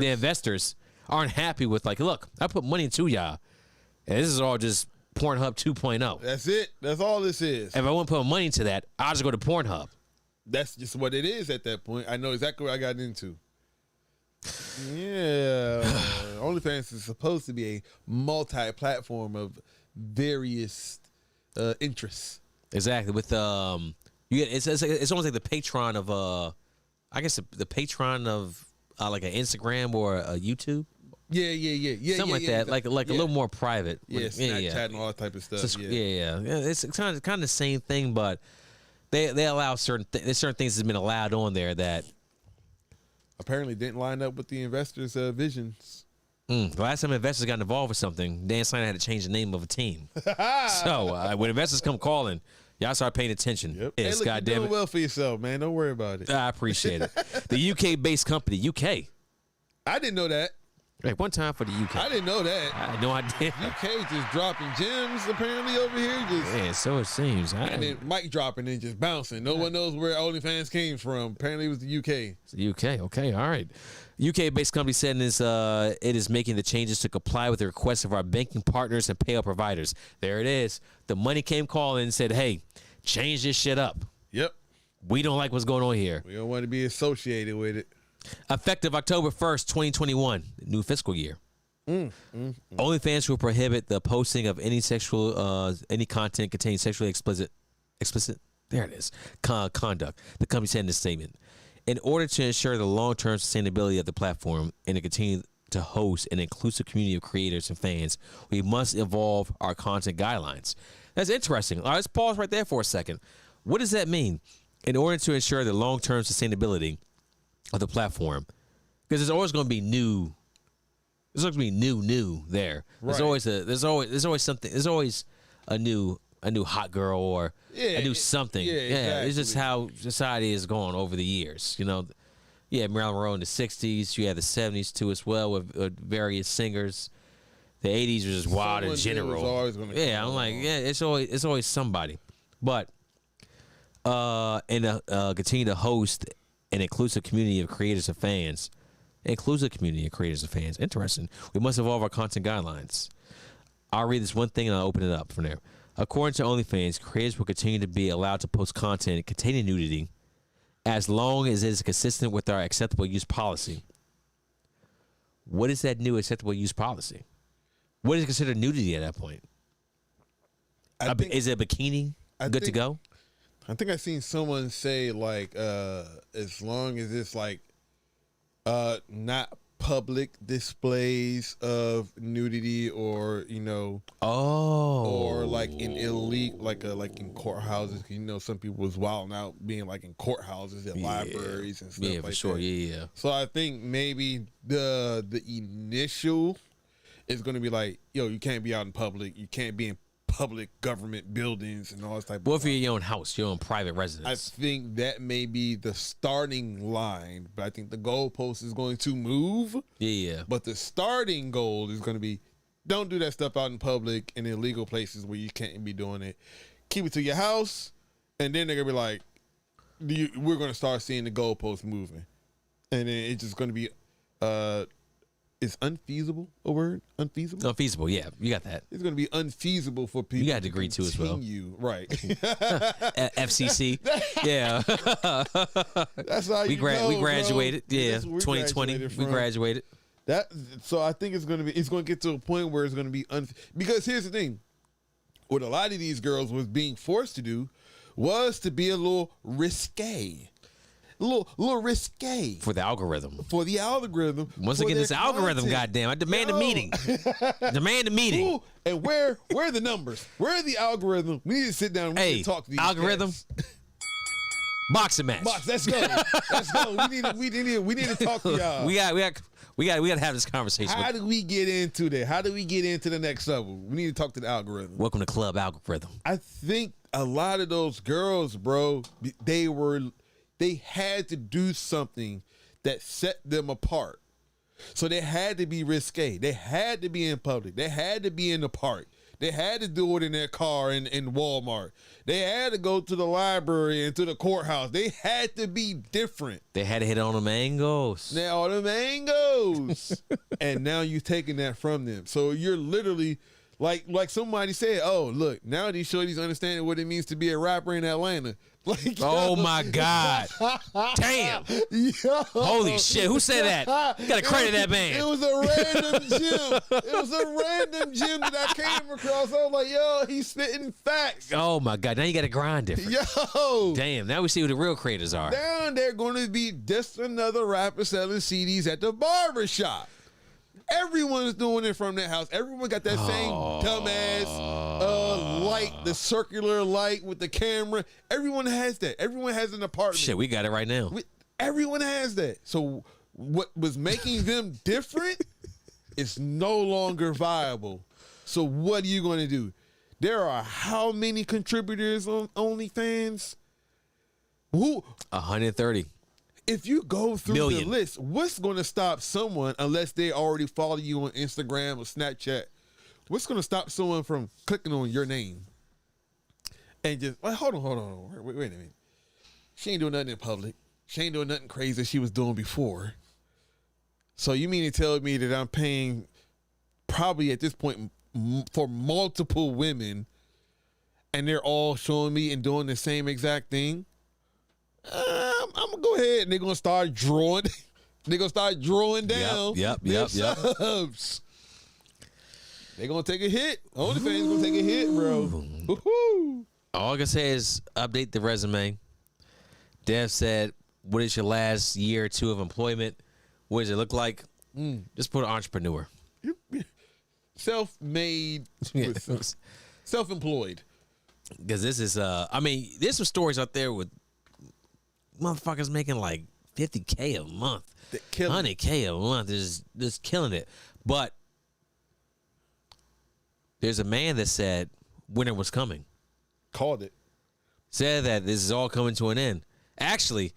investors aren't happy with look, I put money into y'all, and this is all just Pornhub 2.0. That's it. That's all this is. If I want to put money into that, I'll just go to Pornhub. That's just what it is at that point. I know exactly what I got into. Yeah. OnlyFans is supposed to be a multi-platform of various interests. Exactly. With you get it's almost like the patron of I guess the patron of like an Instagram or a YouTube. Yeah. Something like that. Exactly. Like a little more private. Yeah, Snapchat and all that type of stuff. So, yeah. It's kind of the same thing, but they allow certain things that's been allowed on there that apparently didn't line up with the investors' visions. The last time investors got involved with something, Dan Snyder had to change the name of a team. So when investors come calling, y'all start paying attention. Yep. Yes, hey, look, God you're damn doing it. well for yourself, man. Don't worry about it. I appreciate it. The UK-based company, UK. I didn't know that. Like one time for the UK. I didn't know that. I had no idea. UK just dropping gems apparently over here. Just Yeah, so it seems. and then mic dropping and just bouncing. No one knows where OnlyFans came from. Apparently it was the UK. It's the UK. Okay, all right. UK-based company said it is making the changes to comply with the requests of our banking partners and payout providers. There it is. The money came calling and said, hey, change this shit up. Yep. We don't like what's going on here. We don't want to be associated with it. Effective October 1st, 2021, new fiscal year. OnlyFans will prohibit the posting of any content containing sexually explicit, there it is, conduct, the company said in this statement. In order to ensure the long-term sustainability of the platform and to continue to host an inclusive community of creators and fans, we must evolve our content guidelines. That's interesting. All right, let's pause right there for a second. What does that mean? In order to ensure the long-term sustainability of the platform, because there's always going to be new. There's always going to be new there. There's Right. there's always something. There's always a new hot girl or a new something. yeah, It's just exactly. how society has gone over the years. You know, you had Marilyn Monroe in the '60s. You had the '70s too as well with various singers. The '80s was just wild in Someone new general. is always gonna Yeah, come I'm like, along. yeah, it's always somebody. But continue to host an inclusive community of creators and fans. Interesting. We must evolve our content guidelines. I'll read this one thing and I'll open it up from there. According to OnlyFans, creators will continue to be allowed to post content containing nudity as long as it is consistent with our acceptable use policy. What is that new acceptable use policy? What is considered nudity at that point? Is it a bikini good to think- go? I think I seen someone say like as long as it's like not public displays of nudity or or like in illegal like in courthouses. You know, some people was wilding out being like in courthouses and libraries and stuff Yeah, like for sure. that. Yeah. So I think maybe the initial is going to be like, yo, you can't be out in public. You can't be in public government buildings and all this type of What stuff. if you're your own house, your own private I residence? think that may be the starting line, but I think the goalpost is going to move. Yeah. But the starting goal is going to be don't do that stuff out in public and illegal places where you can't be doing it. Keep it to your house, and then they're going to be like, we're going to start seeing the goalpost moving. And then it's just going to be, is unfeasible a word? Unfeasible? Unfeasible, yeah. You got that. It's going to be unfeasible for people got a degree too as well. continue. Right. FCC. Yeah. That's how we you know, we graduated. bro. Yeah. That's where we 2020. graduated We from. graduated. So I think it's going to get to a point where it's going to be because here's the thing. What a lot of these girls was being forced to do was to be a little risque. A little risque. For the algorithm. For the algorithm. Once for again, their this algorithm, content. goddamn. I demand a Yo. meeting. Demand a meeting. Ooh, and where are the numbers? Where are the algorithm? We need to sit down and we need Hey, to talk to these algorithm. cats. Boxing match. Box, let's go. Let's go. We need to talk to y'all. We got to have this conversation. How do we get into that? How do we get into the next level? We need to talk to the algorithm. Welcome to Club Algorithm. I think a lot of those girls, bro, they had to do something that set them apart. So they had to be risque. They had to be in public. They had to be in the park. They had to do it in their car in Walmart. They had to go to the library and to the courthouse. They had to be different. They had to hit on them angles. Now all the mangoes. And now you're taking that from them. So you're literally Like somebody said, oh, look, now these shorties understanding what it means to be a rapper in Atlanta. Like, Oh my God. Damn. yo, Holy shit. Who said that? You gotta credit that man. It was a random gym. It was a random gym that I came across. I was like, yo, he's spitting facts. Oh my God. Now you gotta grind different. Yo. Damn. Now we see who the real creators are. Down there going to be just another rapper selling CDs at the barbershop. Everyone's doing it from their house. Everyone got that same dumbass light, the circular light with the camera. Everyone has that. Everyone has an apartment. Shit, we got it right now. Everyone has that. So what was making them different is no longer viable. So what are you going to do? There are how many contributors on OnlyFans? 130. If you go through Million. the list, what's going to stop someone, unless they already follow you on Instagram or Snapchat, what's going to stop someone from clicking on your name and just, well, hold on. Wait a minute. She ain't doing nothing in public. She ain't doing nothing crazy that she was doing before. So you mean to tell me that I'm paying probably at this point for multiple women and they're all showing me and doing the same exact thing? I'm gonna go ahead and they're gonna start drawing. They're gonna start drawing down. Yep. Subs. They're gonna take a hit. OnlyFans gonna take a hit, bro. Woo-hoo. All I can say is update the resume. Dev said, what is your last year or two of employment? What does it look like? Just put entrepreneur. Self-made, self-employed. Because this is, there's some stories out there with motherfuckers making like $50K a month, $100K a month, just killing it. But there's a man that said winter was coming. Called it. Said that this is all coming to an end. Actually,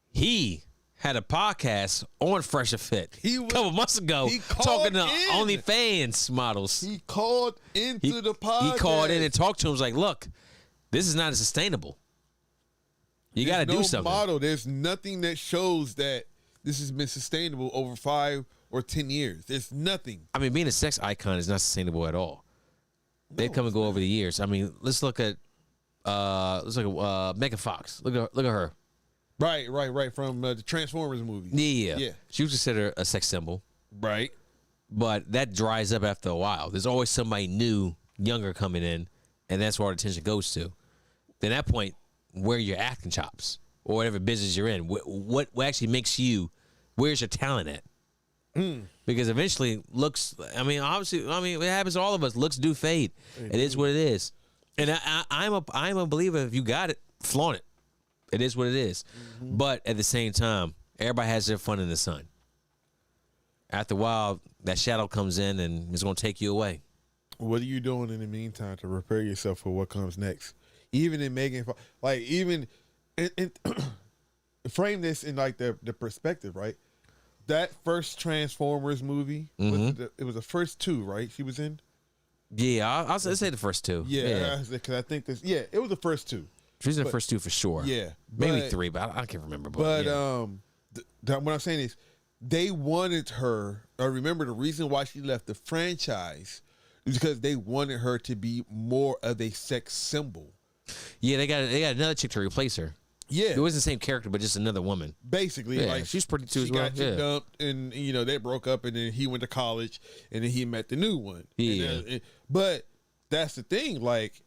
he had a podcast on Fresher Fit a couple months ago talking to OnlyFans models. He called into the podcast. He called in and talked to him. Was like, look, this is not sustainable. You got to do something. Model. There's nothing that shows that this has been sustainable over 5 or 10 years. There's nothing. I mean, being a sex icon is not sustainable at all. They come and go over the years. I mean, let's look at Megan Fox. Look at her. Right. From the Transformers movie. Yeah. She was considered a sex symbol. Right. But that dries up after a while. There's always somebody new, younger coming in, and that's where our attention goes to. Then at that point, where are your acting chops or whatever business you're in? What actually makes you? Where's your talent at? Because eventually, looks. Obviously, it happens to all of us. Looks do fade. It is what it is. And I'm a believer. If you got it, flaunt it. It is what it is. But at the same time, everybody has their fun in the sun. After a while, that shadow comes in and it's going to take you away. What are you doing in the meantime to prepare yourself for what comes next? Even in Megan, like even, and frame this in like the perspective, right? That first Transformers movie, it was the first 2, right? She was in. Yeah, I'll say the first 2. Yeah, because I think this. Yeah, it was the first 2. She's in the first 2 for sure. Yeah, maybe 3, but I can't remember. But what I'm saying is, they wanted her. I remember the reason why she left the franchise is because they wanted her to be more of a sex symbol. Yeah, they got another chick to replace her. Yeah, it wasn't the same character, but just another woman. Basically, like she's pretty too. She got dumped, and they broke up, and then he went to college, and then he met the new one. Yeah, but that's the thing. Like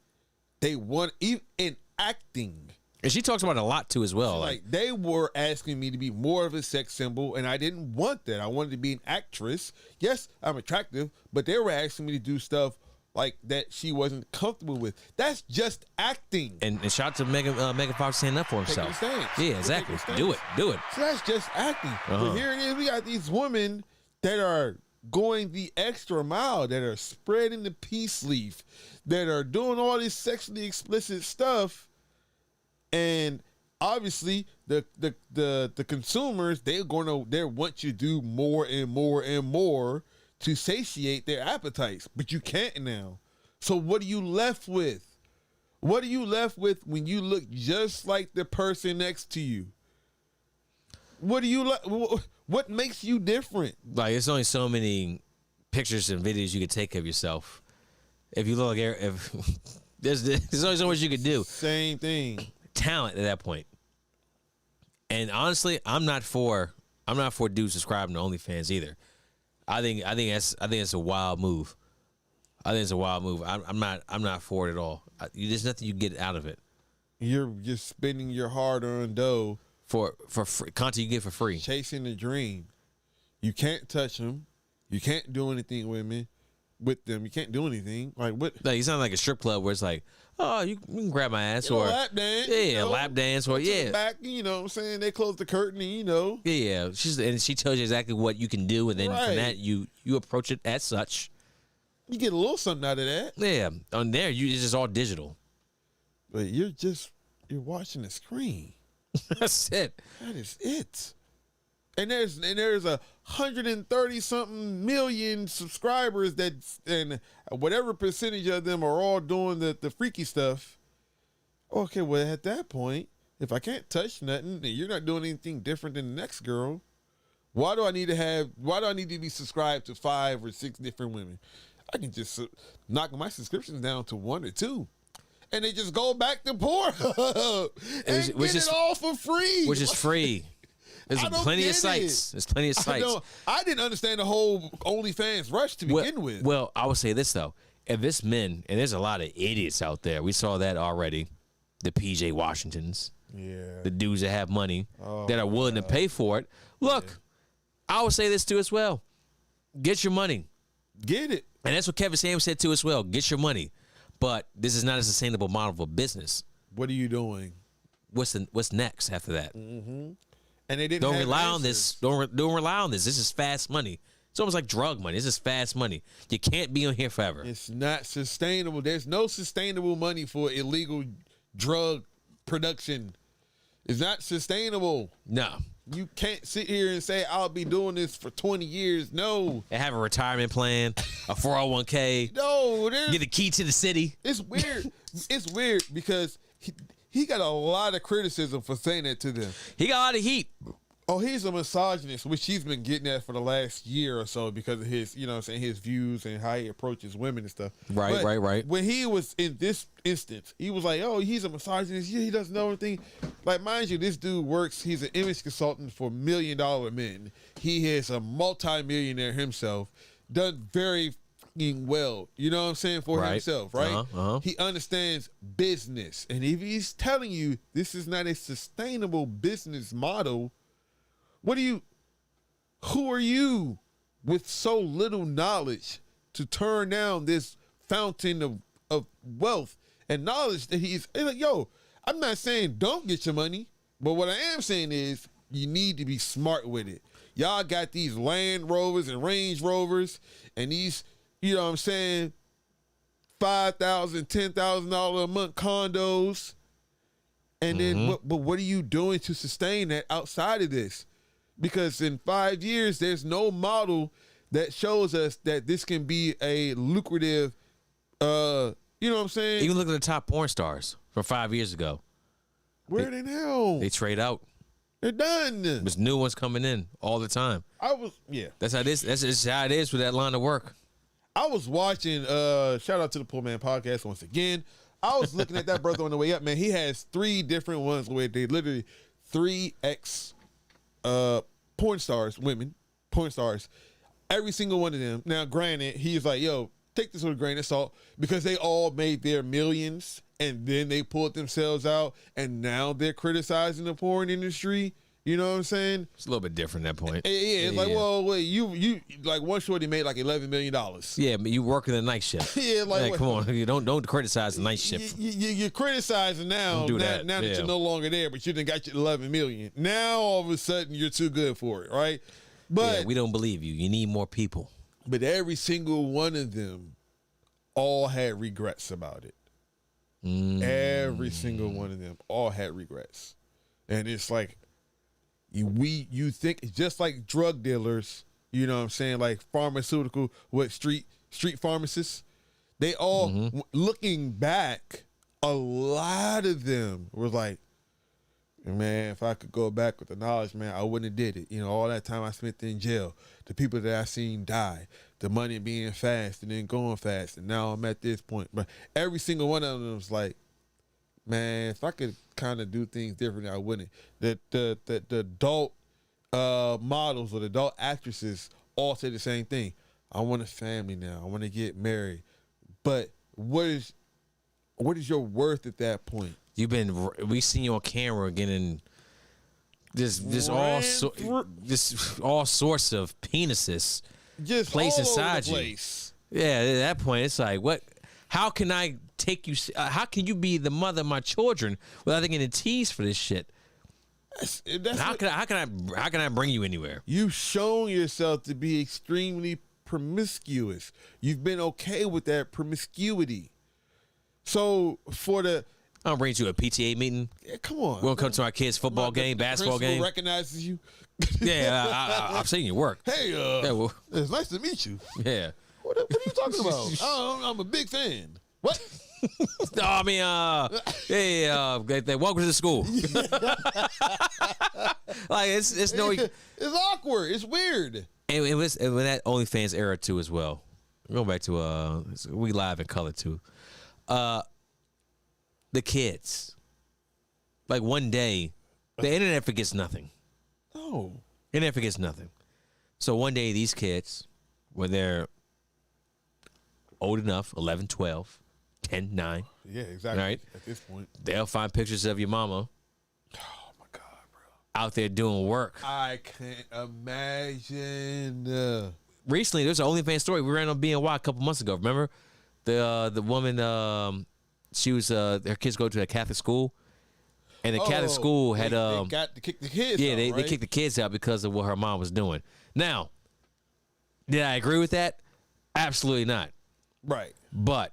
they want even in acting, and she talks about it a lot too as well. Like they were asking me to be more of a sex symbol, and I didn't want that. I wanted to be an actress. Yes, I'm attractive, but they were asking me to do stuff like that she wasn't comfortable with. That's just acting. And shout out to Megan Fox standing up for himself. Yeah, exactly. Do it. So that's just acting. But here it is. We got these women that are going the extra mile, that are spreading the peace leaf, that are doing all this sexually explicit stuff, and obviously the consumers they want you to do more and more and more to satiate their appetites, but you can't now. So what are you left with? What are you left with when you look just like the person next to you? What what makes you different? Like, there's only so many pictures and videos you could take of yourself. If you look, if there's only so much you could do. Same thing. Talent at that point. And honestly, I'm not for dudes subscribing to OnlyFans either. I think it's a wild move. I think it's a wild move. I'm not for it at all. There's nothing you get out of it. You're just spending your hard-earned dough for free, content you get for free. Chasing the dream. You can't touch them. You can't do anything with them. You can't do anything. Like what? Like, you sound like a strip club where it's like, oh, you can grab my ass, or lap dance. Yeah, lap dance, or back. You know what I'm saying? They close the curtain, and Yeah, she tells you exactly what you can do, and then from that you approach it as such. You get a little something out of that. Yeah, on there it's just all digital. But you're watching the screen. That's it. That is it. And there's 130 something million subscribers and whatever percentage of them are all doing the freaky stuff. Okay, well at that point, if I can't touch nothing, and you're not doing anything different than the next girl, why do I need to be subscribed to 5 or 6 different women? I can just knock my subscriptions down to 1 or 2. And they just go back to porn. and get it all for free. Which is free. There's plenty of sites. There's plenty of sites. I didn't understand the whole OnlyFans rush to begin with. Well, I would say this, though. If it's men, and there's a lot of idiots out there. We saw that already. The PJ Washingtons. Yeah. The dudes that have money that are willing to pay for it. Look, I would say this, too, as well. Get your money. Get it. And that's what Kevin Samuels said, too, as well. Get your money. But this is not a sustainable model for business. What are you doing? What's next after that? Mm-hmm. And they didn't don't rely on this. Don't rely on this. This is fast money. It's almost like drug money. This is fast money. You can't be on here forever. It's not sustainable. There's no sustainable money for illegal drug production. It's not sustainable. No. You can't sit here and say, I'll be doing this for 20 years. No. They have a retirement plan, a 401k. No. Get the key to the city. It's weird. It's weird because he got a lot of criticism for saying that to them. He got a lot of heat. Oh, he's a misogynist, which he's been getting at for the last year or so because of his, his views and how he approaches women and stuff. Right, right. When he was in this instance, he was like, oh, he's a misogynist. Yeah, he doesn't know anything. Like, mind you, this dude works. He's an image consultant for $1 million men. He is a multi-millionaire himself, done very well, you know what I'm saying, for himself, right? He understands business. And if he's telling you this is not a sustainable business model, who are you with so little knowledge to turn down this fountain of wealth and knowledge that he's like, yo, I'm not saying don't get your money, but what I am saying is you need to be smart with it. Y'all got these Land Rovers and Range Rovers and these, you know what I'm saying, $5,000, $10,000 a month condos. And then what are you doing to sustain that outside of this? Because in 5 years, there's no model that shows us that this can be a lucrative, you know what I'm saying? Even look at the top porn stars from 5 years ago. Where are they now? They trade out. They're done. There's new ones coming in all the time. That's how it is. That's just how it is with that line of work. I was watching, shout out to the Poor Man Podcast once again. I was looking at that brother on the way up, man. He has 3 different ones where they literally 3X porn stars, women, porn stars, every single one of them. Now, granted, he's like, yo, take this with a grain of salt because they all made their millions and then they pulled themselves out and now they're criticizing the porn industry. You know what I'm saying? It's a little bit different at that point. Yeah, it's like, well, wait, you like one shorty made like $11 million. Yeah, but you working the night shift. Yeah, like come on, you don't criticize the night shift. You're criticizing now. Now that you're no longer there, but you done got your $11 million. Now all of a sudden you're too good for it, right? But we don't believe you. You need more people. But every single one of them all had regrets about it. Every single one of them all had regrets, and it's like. You think it's just like drug dealers, you know what I'm saying, like pharmaceutical, street pharmacists, they all, looking back, a lot of them were like, man, if I could go back with the knowledge, man, I wouldn't have did it. You know, all that time I spent in jail, the people that I seen die, the money being fast and then going fast, and now I'm at this point. But every single one of them was like, man, if I could kind of do things differently, I wouldn't. The adult models or the adult actresses all say the same thing. I want a family now. I want to get married. But what is your worth at that point? We seen you on camera getting this all sorts of penises just placed all inside over the you. place. Yeah, at that point, it's like, what? How can I take you? How can you be the mother of my children without getting teased for this shit? How can I bring you anywhere? You've shown yourself to be extremely promiscuous. You've been okay with that promiscuity. So for the I'll bring you to a PTA meeting. yeah, come on, We'll come to our kids' football game, basketball game. Recognizes you. Yeah, I've seen your work. Hey, Yeah, well, it's nice to meet you. yeah. What are you talking about? I'm a big fan. What? No, I mean, they welcome to the school. Like it's no. It's awkward. It's weird. It was in that OnlyFans era too as well. Going back to we live in color too. The kids, like one day, the internet forgets nothing. No. Internet forgets nothing. So one day these kids, when they're old enough, 11, 12, 10, 9. Yeah, exactly. Right? At this point. They'll find pictures of your mama Oh my God, bro. out there doing work. I can't imagine. Recently, there's an OnlyFans story. We ran on BNY a couple months ago. Remember? The woman, she was, her kids go to a Catholic school. And the Catholic school had... they got to kick the kids yeah, out, they right? kicked the kids out because of what her mom was doing. Now, did I agree with that? Absolutely not. Right. But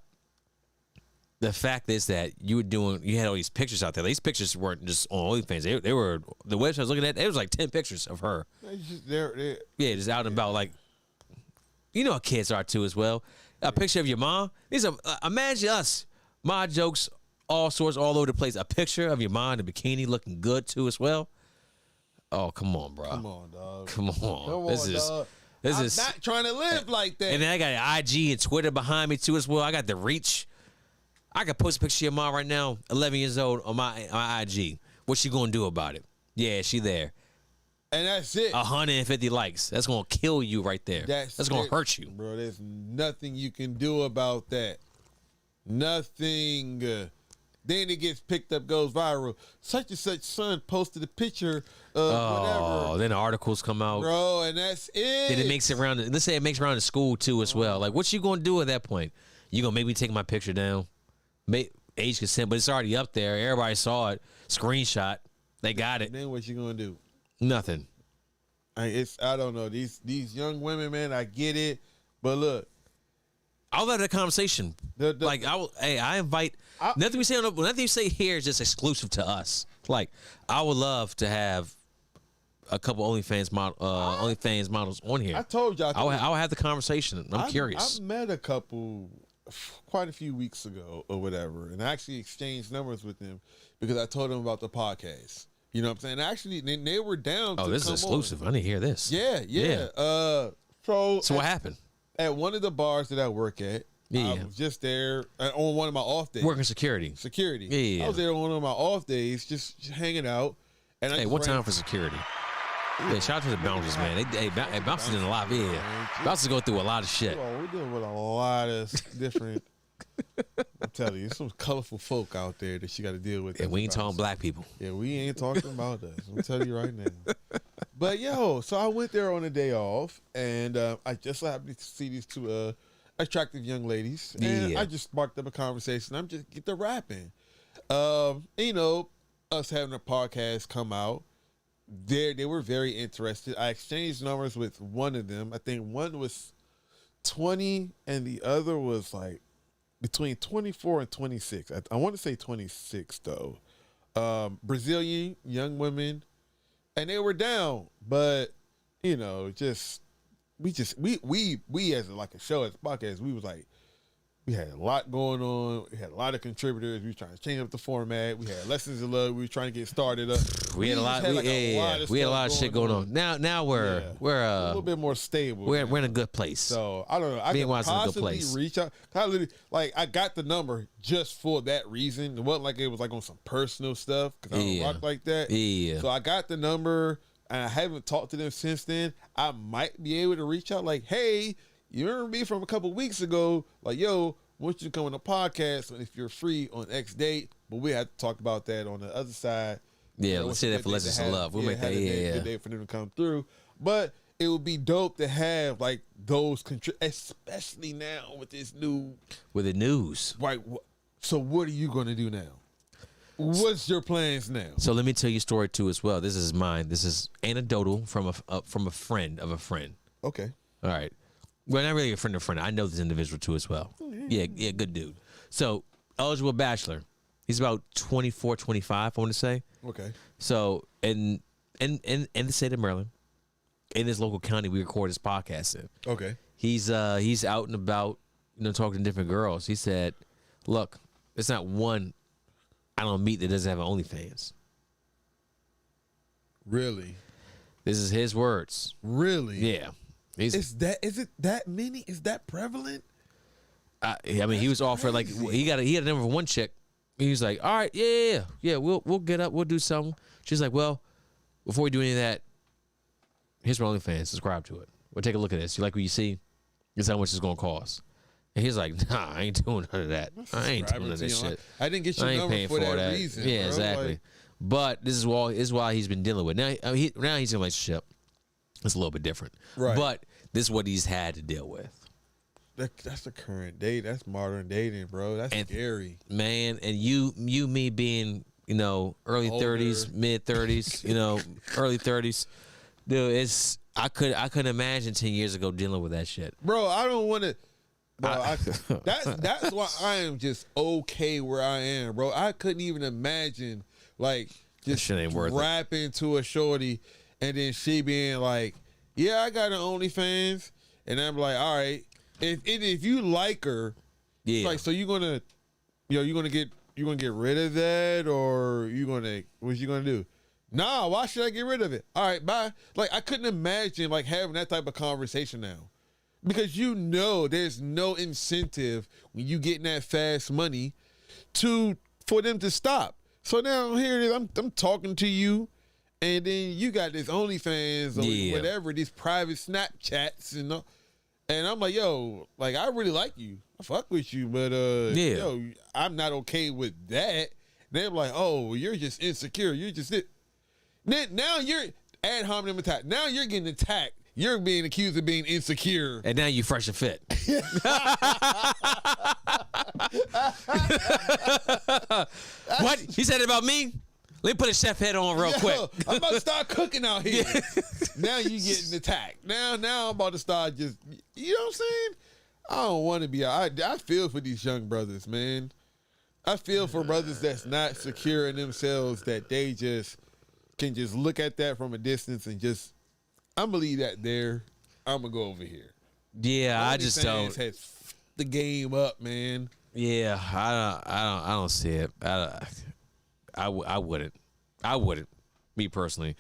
the fact is that you had all these pictures out there. These pictures weren't just on OnlyFans. They were, the website I was looking at, it was like 10 pictures of her. They're Yeah, just out and about. Like, you know how kids are too as well. A picture of your mom. Imagine us. My jokes, all sorts, all over the place. A picture of your mom in a bikini looking good too as well. Oh, come on, bro. Come on, dog. Come on. Come on, dog. This I'm is not trying to live like that. And then I got IG and Twitter behind me too as well. I got the reach. I could post a picture of your mom right now, 11 years old, on my IG. What she gonna do about it? Yeah, she there. And that's it. 150 likes. That's gonna kill you right there. That's gonna hurt you, bro. There's nothing you can do about that. Nothing. Then it gets picked up, goes viral. Such and such son posted a picture of whatever. Then the articles come out, bro, and that's it. Then it makes it around. Let's say it makes it around the school too as well. Like, what you gonna do at that point? You gonna maybe take my picture down? Age consent, but it's already up there. Everybody saw it. Screenshot. They got it. Then what you gonna do? Nothing. I don't know. These young women, man, I get it, but look, I'll have that conversation. I invite nothing we say nothing you say here is just exclusive to us. Like, I would love to have a couple OnlyFans models on here. I told y'all. I will have the conversation. I'm curious. I met a couple quite a few weeks ago or whatever, and I actually exchanged numbers with them because I told them about the podcast. You know what I'm saying? Actually, they were down. Oh, this is exclusive. I need to hear this. Yeah. So what happened? At one of the bars that I work at, I was just there on one of my off days. Working security. Yeah. I was there on one of my off days, just hanging out. And what time for security? Yeah, shout out to the bouncers, man. Bouncers in a lot. Yeah, bouncers go through a lot of shit. Oh, we're dealing with a lot of different. I'm telling you, there's some colorful folk out there that you got to deal with. And we ain't talking black people. Yeah, we ain't talking about us. I'm telling you right now. But so I went there on a day off, and I just so happened to see these two attractive young ladies, and I just sparked up a conversation. I'm just get to rapping. Us having a podcast come out. They were very interested. I exchanged numbers with one of them. I think one was 20 and the other was like between 24 and 26. I want to say 26 though. Brazilian young women, and they were down, but we as like a show, as a podcast, we was like, We had a lot going on. We had a lot of contributors. We were trying to change up the format. We had lessons in love. We were trying to get started up. We had a lot. We had a lot of shit going on. Now we're a little bit more stable. We're in a good place. So I don't know. I can possibly reach out. I got the number just for that reason. It wasn't like it was like on some personal stuff because I don't rock like that. Yeah. So I got the number and I haven't talked to them since then. I might be able to reach out like, hey. You remember me from a couple weeks ago, like, yo, I want you to come on the podcast and if you're free on X date, but we had to talk about that on the other side. Yeah, let's say that for Lessons in Love. We'll make that, good day for them to come through. But it would be dope to have, like, those, especially now with this new. With the news. Right. So what are you going to do now? What's your plans now? So let me tell you a story, too, as well. This is mine. This is anecdotal from a friend of a friend. Okay. All right. Well, not really a friend of a friend. I know this individual too as well. Yeah, good dude. So, eligible bachelor. He's about 24, 25, I want to say. Okay. So, in the state of Maryland, in his local county, we record his podcast in. Okay. He's out and about, talking to different girls. He said, "Look, it's not one I don't meet that doesn't have an OnlyFans." Really? This is his words. Really? Yeah. Is it that many? Is that prevalent? I mean, he was offered like he had a number for one chick. He was like, "All right, yeah, we'll get up, we'll do something." She's like, "Well, before we do any of that, here's my OnlyFans. Subscribe to it. Well, take a look at this. You like what you see? This is how much it's gonna cost." And he's like, "Nah, I ain't doing none of that. I ain't doing none of this shit. I didn't get your number for that reason." Yeah, bro. exactly. Like, but this is why he's been dealing with. Now he's in a relationship. It's a little bit different, right? But this is what he's had to deal with. That's the current date. That's modern dating, bro. That's scary, man. And me being early 30s, mid 30s, early 30s, dude. I couldn't imagine 10 years ago dealing with that shit, bro. I don't want to. That's why I am just okay where I am, bro. I couldn't even imagine like just rapping to a shorty. And then she being like, "Yeah, I got an OnlyFans," and I'm like, "All right, if you like her, like, so you're gonna get rid of that, or what you gonna do? Nah, why should I get rid of it? All right, bye." Like, I couldn't imagine like having that type of conversation now, because there's no incentive when you getting that fast money for them to stop. So now here it is, I'm talking to you. And then you got this OnlyFans or whatever, these private Snapchats, and I'm like, yo, like, I really like you. I fuck with you, but yo, I'm not okay with that. They're like, oh, you're just insecure. You're just it. Now you're ad hominem attack. Now you're getting attacked. You're being accused of being insecure. And now you fresh and fit. What? He said it about me? Let me put a chef head on real quick. I'm about to start cooking out here. Now you getting attacked. Now I'm about to start just, you know what I'm saying? I don't want to be, I feel for these young brothers, man. I feel for brothers that's not secure in themselves, that they just can just look at that from a distance and just, I'm going to leave that there. I'm going to go over here. Yeah, I just don't. Has the game up, man. Yeah, I don't see it. I wouldn't. Me personally.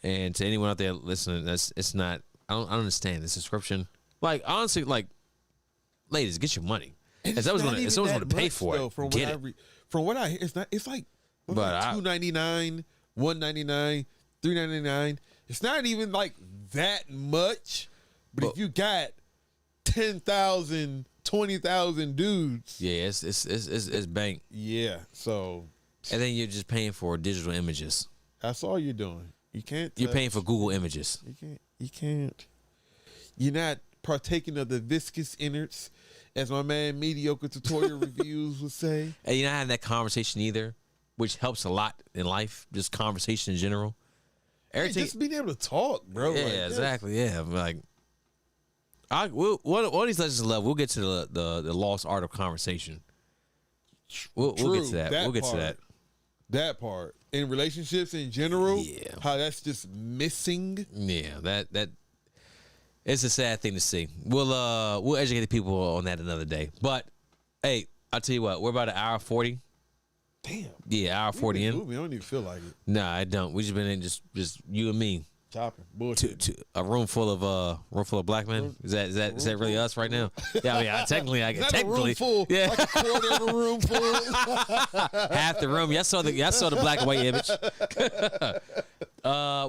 And to anyone out there listening, it's not. I don't understand the subscription. Like, honestly, like, ladies, get your money. If someone's going to pay for it, get it. From what I hear, it's not. It's like $2.99, $1.99, $3.99. It's not even like that much. But if you got 10,000, 20,000 dudes, yeah, it's bank. Yeah, so. And then you're just paying for digital images. That's all you're doing. You can't. You're paying for Google Images. You can't. You're not partaking of the viscous innards, as my man Mediocre Tutorial Reviews would say. And you're not having that conversation either, which helps a lot in life. Just conversation in general. Just being able to talk, bro. Yeah, like, exactly. Yeah, like one of these lessons of love. We'll get to the lost art of conversation. We'll get to that. We'll get to that. That part in relationships in general, how that's just missing. Yeah, that it's a sad thing to see. We'll educate the people on that another day. But Hey, I'll tell you what. We're about an hour 40. Damn. Yeah, hour 40 in. Movie, I don't even feel like it. Nah, I don't. We just been in just you and me. Chopping. Bullshit. To a room full of black men. Is that really us right now? Yeah, I mean, technically, I get technically. A room full, yeah, like a quarter of a room full. Half the room. Y'all saw the black and white image.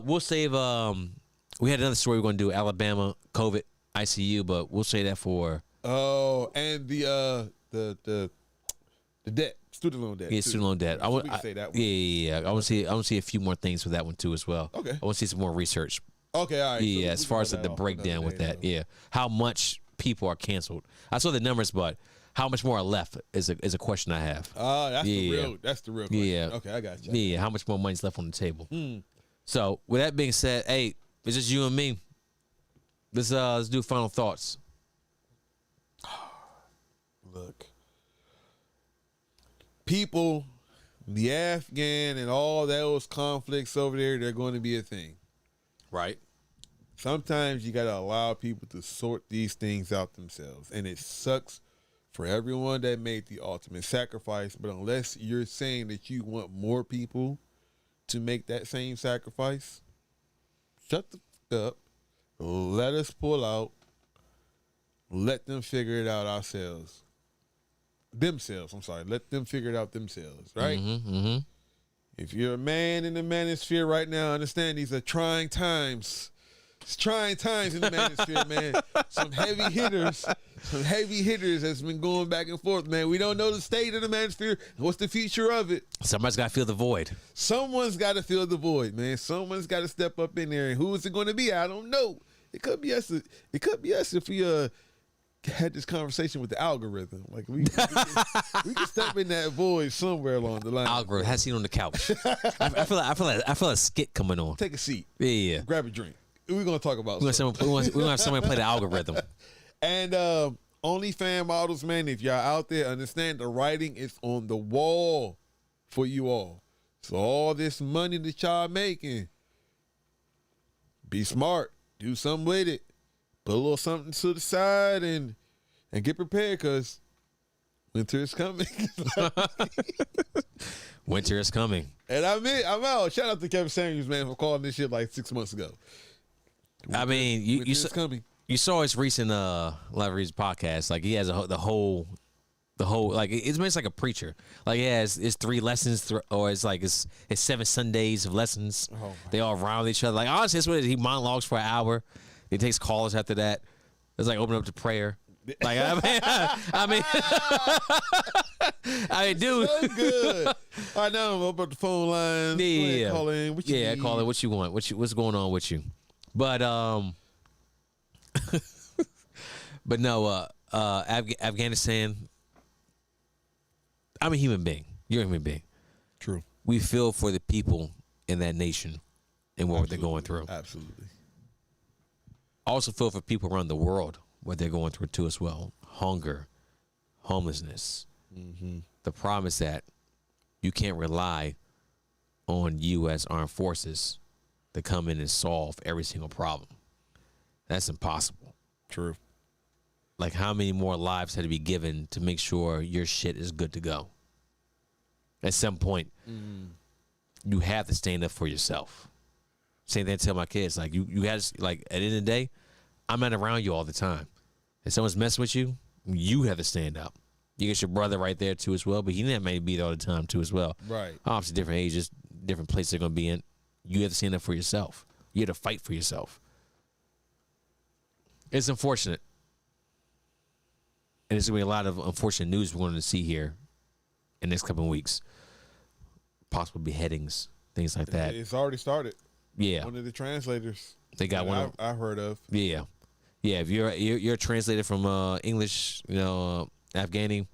We'll save. We had another story we're going to do. Alabama COVID ICU, but we'll say that for. Oh, and the debt, student loan debt. Yeah, student loan debt. We can say that one. Yeah. I want to see a few more things for that one too as well. Okay. I want to see some more research. Okay, all right. Yeah, So as far as the breakdown with that. Yeah, how much people are canceled. I saw the numbers, but how much more are left is a question I have. That's the real question. Yeah. Okay, I got you. Yeah, how much more money's left on the table? So with that being said, hey, it's just you and me. Let's do final thoughts. Look, people, the Afghan and all those conflicts over there, they're going to be a thing. Right. Sometimes you got to allow people to sort these things out themselves. And it sucks for everyone that made the ultimate sacrifice. But unless you're saying that you want more people to make that same sacrifice, shut the fuck up. Let us pull out. Let them figure it out ourselves. Let them figure it out themselves, right? If you're a man in the manosphere right now, understand these are trying times. It's trying times in the manosphere, man. Some heavy hitters has been going back and forth, man. We don't know the state of the manosphere. What's the future of it? Somebody's got to fill the void. Someone's got to fill the void, man. Someone's got to step up in there. And who is it going to be? I don't know. It could be us. It could be us if we had this conversation with the algorithm. Like we can step in that void somewhere along the line. Algorithm has seen on the couch. I feel a skit coming on. Take a seat. Yeah. Grab a drink. We're gonna talk about. We're gonna have somebody play the algorithm. And OnlyFans models, man. If y'all out there, understand the writing is on the wall for you all. So all this money that y'all making, be smart. Do something with it. Put a little something to the side and get prepared because winter is coming. Winter is coming. And I'm out. Shout out to Kevin Samuels, man, for calling this shit like 6 months ago. I mean, you saw his recent Levery's podcast. Like he has the whole like it's like a preacher. Like he has it's 3 lessons or it's like it's 7 Sundays of lessons. Oh, they all round each other. Like honestly, that's what it is. He monologues for an hour. He takes callers after that. It's like open up to prayer. Like I mean, dude. So good. All right, now I'm up the phone line. Yeah, call in. What you need? Call in. What you want? What's going on with you? But but no, Afghanistan. I'm a human being. You're a human being. True. We feel for the people in that nation and what they're going through. Absolutely. Also feel for people around the world what they're going through too as well. Hunger, homelessness. The problem is that you can't rely on U.S. armed forces to come in and solve every single problem. That's impossible. True. Like how many more lives had to be given to make sure your shit is good to go? At some point, you have to stand up for yourself. Same thing I tell my kids. Like you have to, like at the end of the day, I'm not around you all the time. If someone's messing with you, you have to stand up. You get your brother right there too as well, but he may be there all the time too as well. Right. Obviously different ages, different places they're gonna be in. You have to stand up for yourself. You have to fight for yourself. It's unfortunate. And there's going to be a lot of unfortunate news we're going to see here in the next couple of weeks. Possible beheadings, things like that. It's already started. Yeah. One of the translators. They got one. I heard of. Yeah. Yeah. If you're a translator from English, Afghani,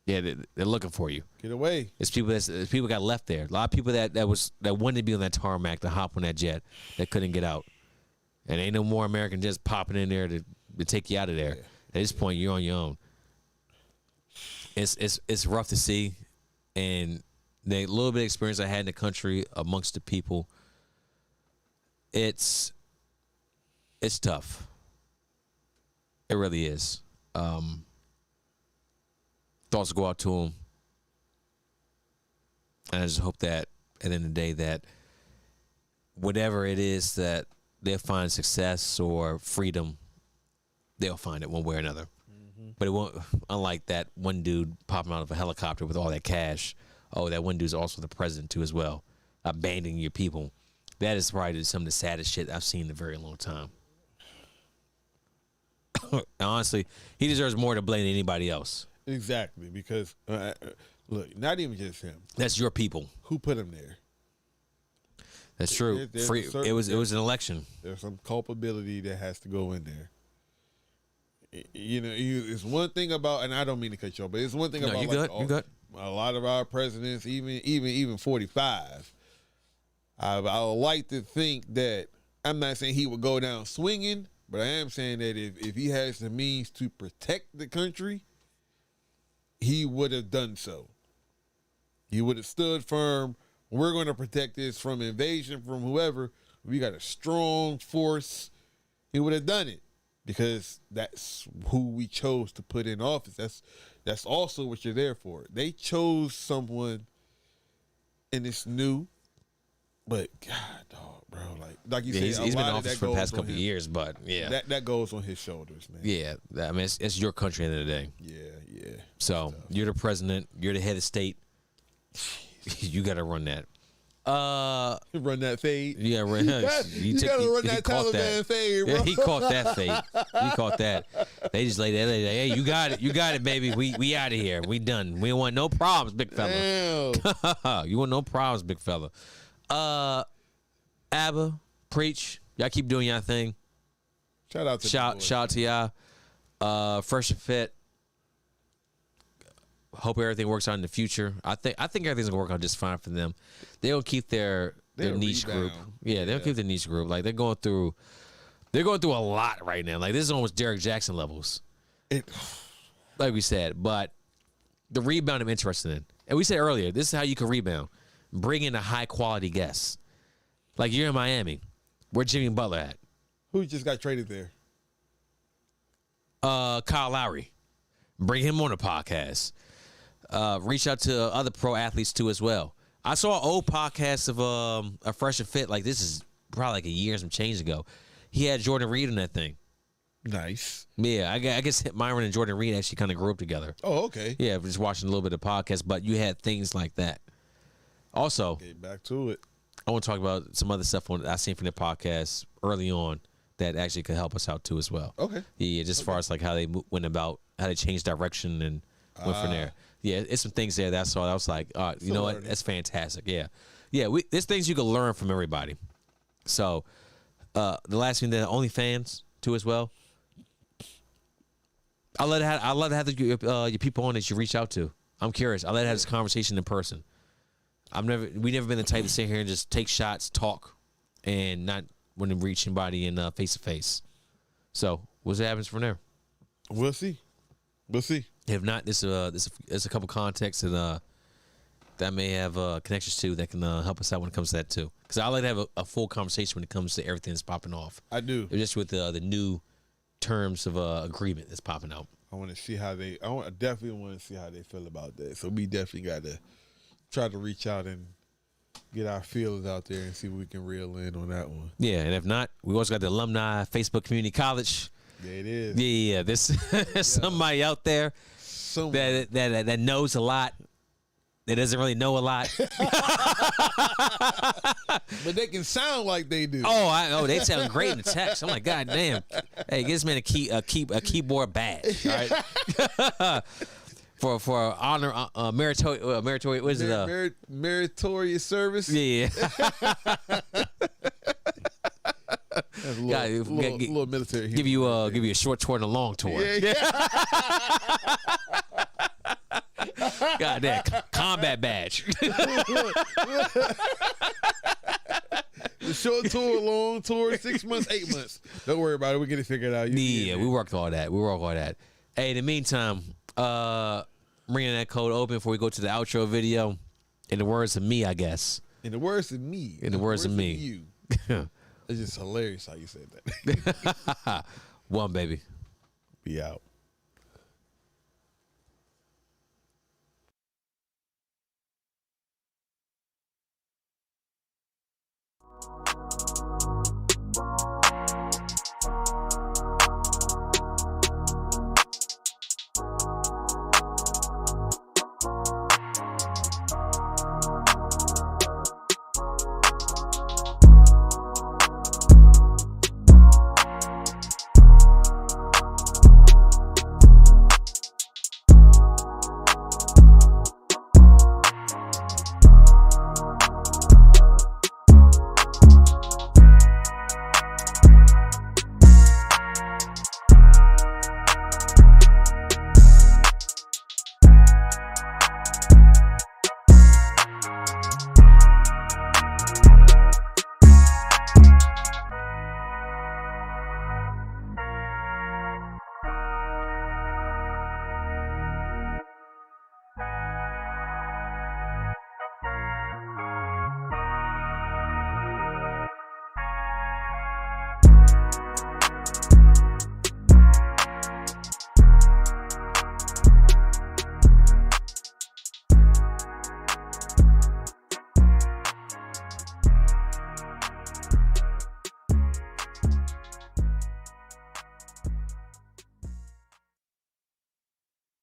yeah, they're looking for you. Get away. It's people got left there. A lot of people that wanted to be on that tarmac to hop on that jet that couldn't get out. And ain't no more American jets popping in there to take you out of there. Yeah. At this point, you're on your own. It's rough to see, and the little bit of experience I had in the country amongst the people, it's tough. It really is. Thoughts thoughts go out to them. And I just hope that at the end of the day that whatever it is that they'll find success or freedom, they'll find it one way or another. Mm-hmm. But it won't, unlike that one dude popping out of a helicopter with all that cash. Oh, that one dude's also the president too as well. Abandoning your people. That is probably some of the saddest shit I've seen in a very long time. Honestly, he deserves more to blame than anybody else. Exactly, because look, not even just him. That's your people. Who put him there? That's true. It was an election. There's some culpability that has to go in there. You know, it's one thing about, and I don't mean to cut you off, but it's one thing about you good. A lot of our presidents, even 45. I like to think that, I'm not saying he would go down swinging, but I am saying that if he has the means to protect the country, he would have done so. He would have stood firm. We're going to protect this from invasion from whoever. We got a strong force. He would have done it because that's who we chose to put in office. That's also what you're there for. They chose someone, and it's new. But God, dog, bro, like you said, he's been in office for the past couple of years, but yeah, that goes on his shoulders, man. Yeah, I mean, it's your country at the end of the day. Yeah. So you're the president, you're the head of state. You got to run that. Run that fade. Yeah, right. You gotta run that Taliban fade, bro. Yeah, he caught that fade. He caught that. They just laid that. Hey, you got it, baby. We out of here. We done. We don't want no problems, big fella. You want no problems, big fella. ABBA, Preach. Y'all keep doing y'all thing. Shout out to y'all. Fresh and Fit. Hope everything works out in the future. I think everything's gonna work out just fine for them. They'll keep their niche group. Yeah, they'll keep the niche group. Like they're going through a lot right now. Like this is almost Derek Jackson levels. Like we said, but the rebound I'm interested in. And we said earlier, this is how you can rebound. Bring in a high quality guest. Like you're in Miami. Where Jimmy Butler at? Who just got traded there? Kyle Lowry. Bring him on the podcast. Reach out to other pro athletes too as well. I saw an old podcast of a Fresh and Fit. Like this is probably like a year and some change ago. He had Jordan Reed on that thing. Nice. Yeah, I guess Myron and Jordan Reed actually kind of grew up together. Oh, okay. Yeah, just watching a little bit of podcast, but you had things like that. Also, get back to it. I want to talk about some other stuff I seen from the podcast early on that actually could help us out too as well. Okay. Yeah, just as far as like how they went about, how they changed direction and went from there. Yeah, it's some things there that I saw. I was like, you know what? That's fantastic. Yeah. There's things you can learn from everybody. So, the last thing, the OnlyFans too as well. I love to have your people on that you reach out to. I'm curious. I love to have this conversation in person. We never been the type to sit here and just take shots, talk, and not want to reach anybody in face to face. So, what happens from there? We'll see. If not, this is a couple contexts that may have connections to that can help us out when it comes to that too. Because I like to have a full conversation when it comes to everything that's popping off. I do. Just with the new terms of agreement that's popping out. I definitely want to see how they feel about that. So we definitely got to try to reach out and get our feelers out there and see what we can reel in on that one. Yeah, and if not, we also got the alumni Facebook Community College. There it is. Yeah, there's somebody out there that knows a lot, that doesn't really know a lot. But they can sound like they do. They sound great in the text. I'm like, God damn. Hey, get this man a keyboard badge, all right? for honor, meritorious. What is it? Meritorious service. Yeah. That's a little military. Give you a short tour and a long tour. Yeah. God damn, combat badge. The short tour, long tour, 6 months, 8 months. Don't worry about it. We get it figured out. We worked all that. Hey, in the meantime, bringing that code open before we go to the outro video. In the words of me, I guess. In the words of me. In the words of me. You. It's just hilarious how you said that. One, baby. Be out.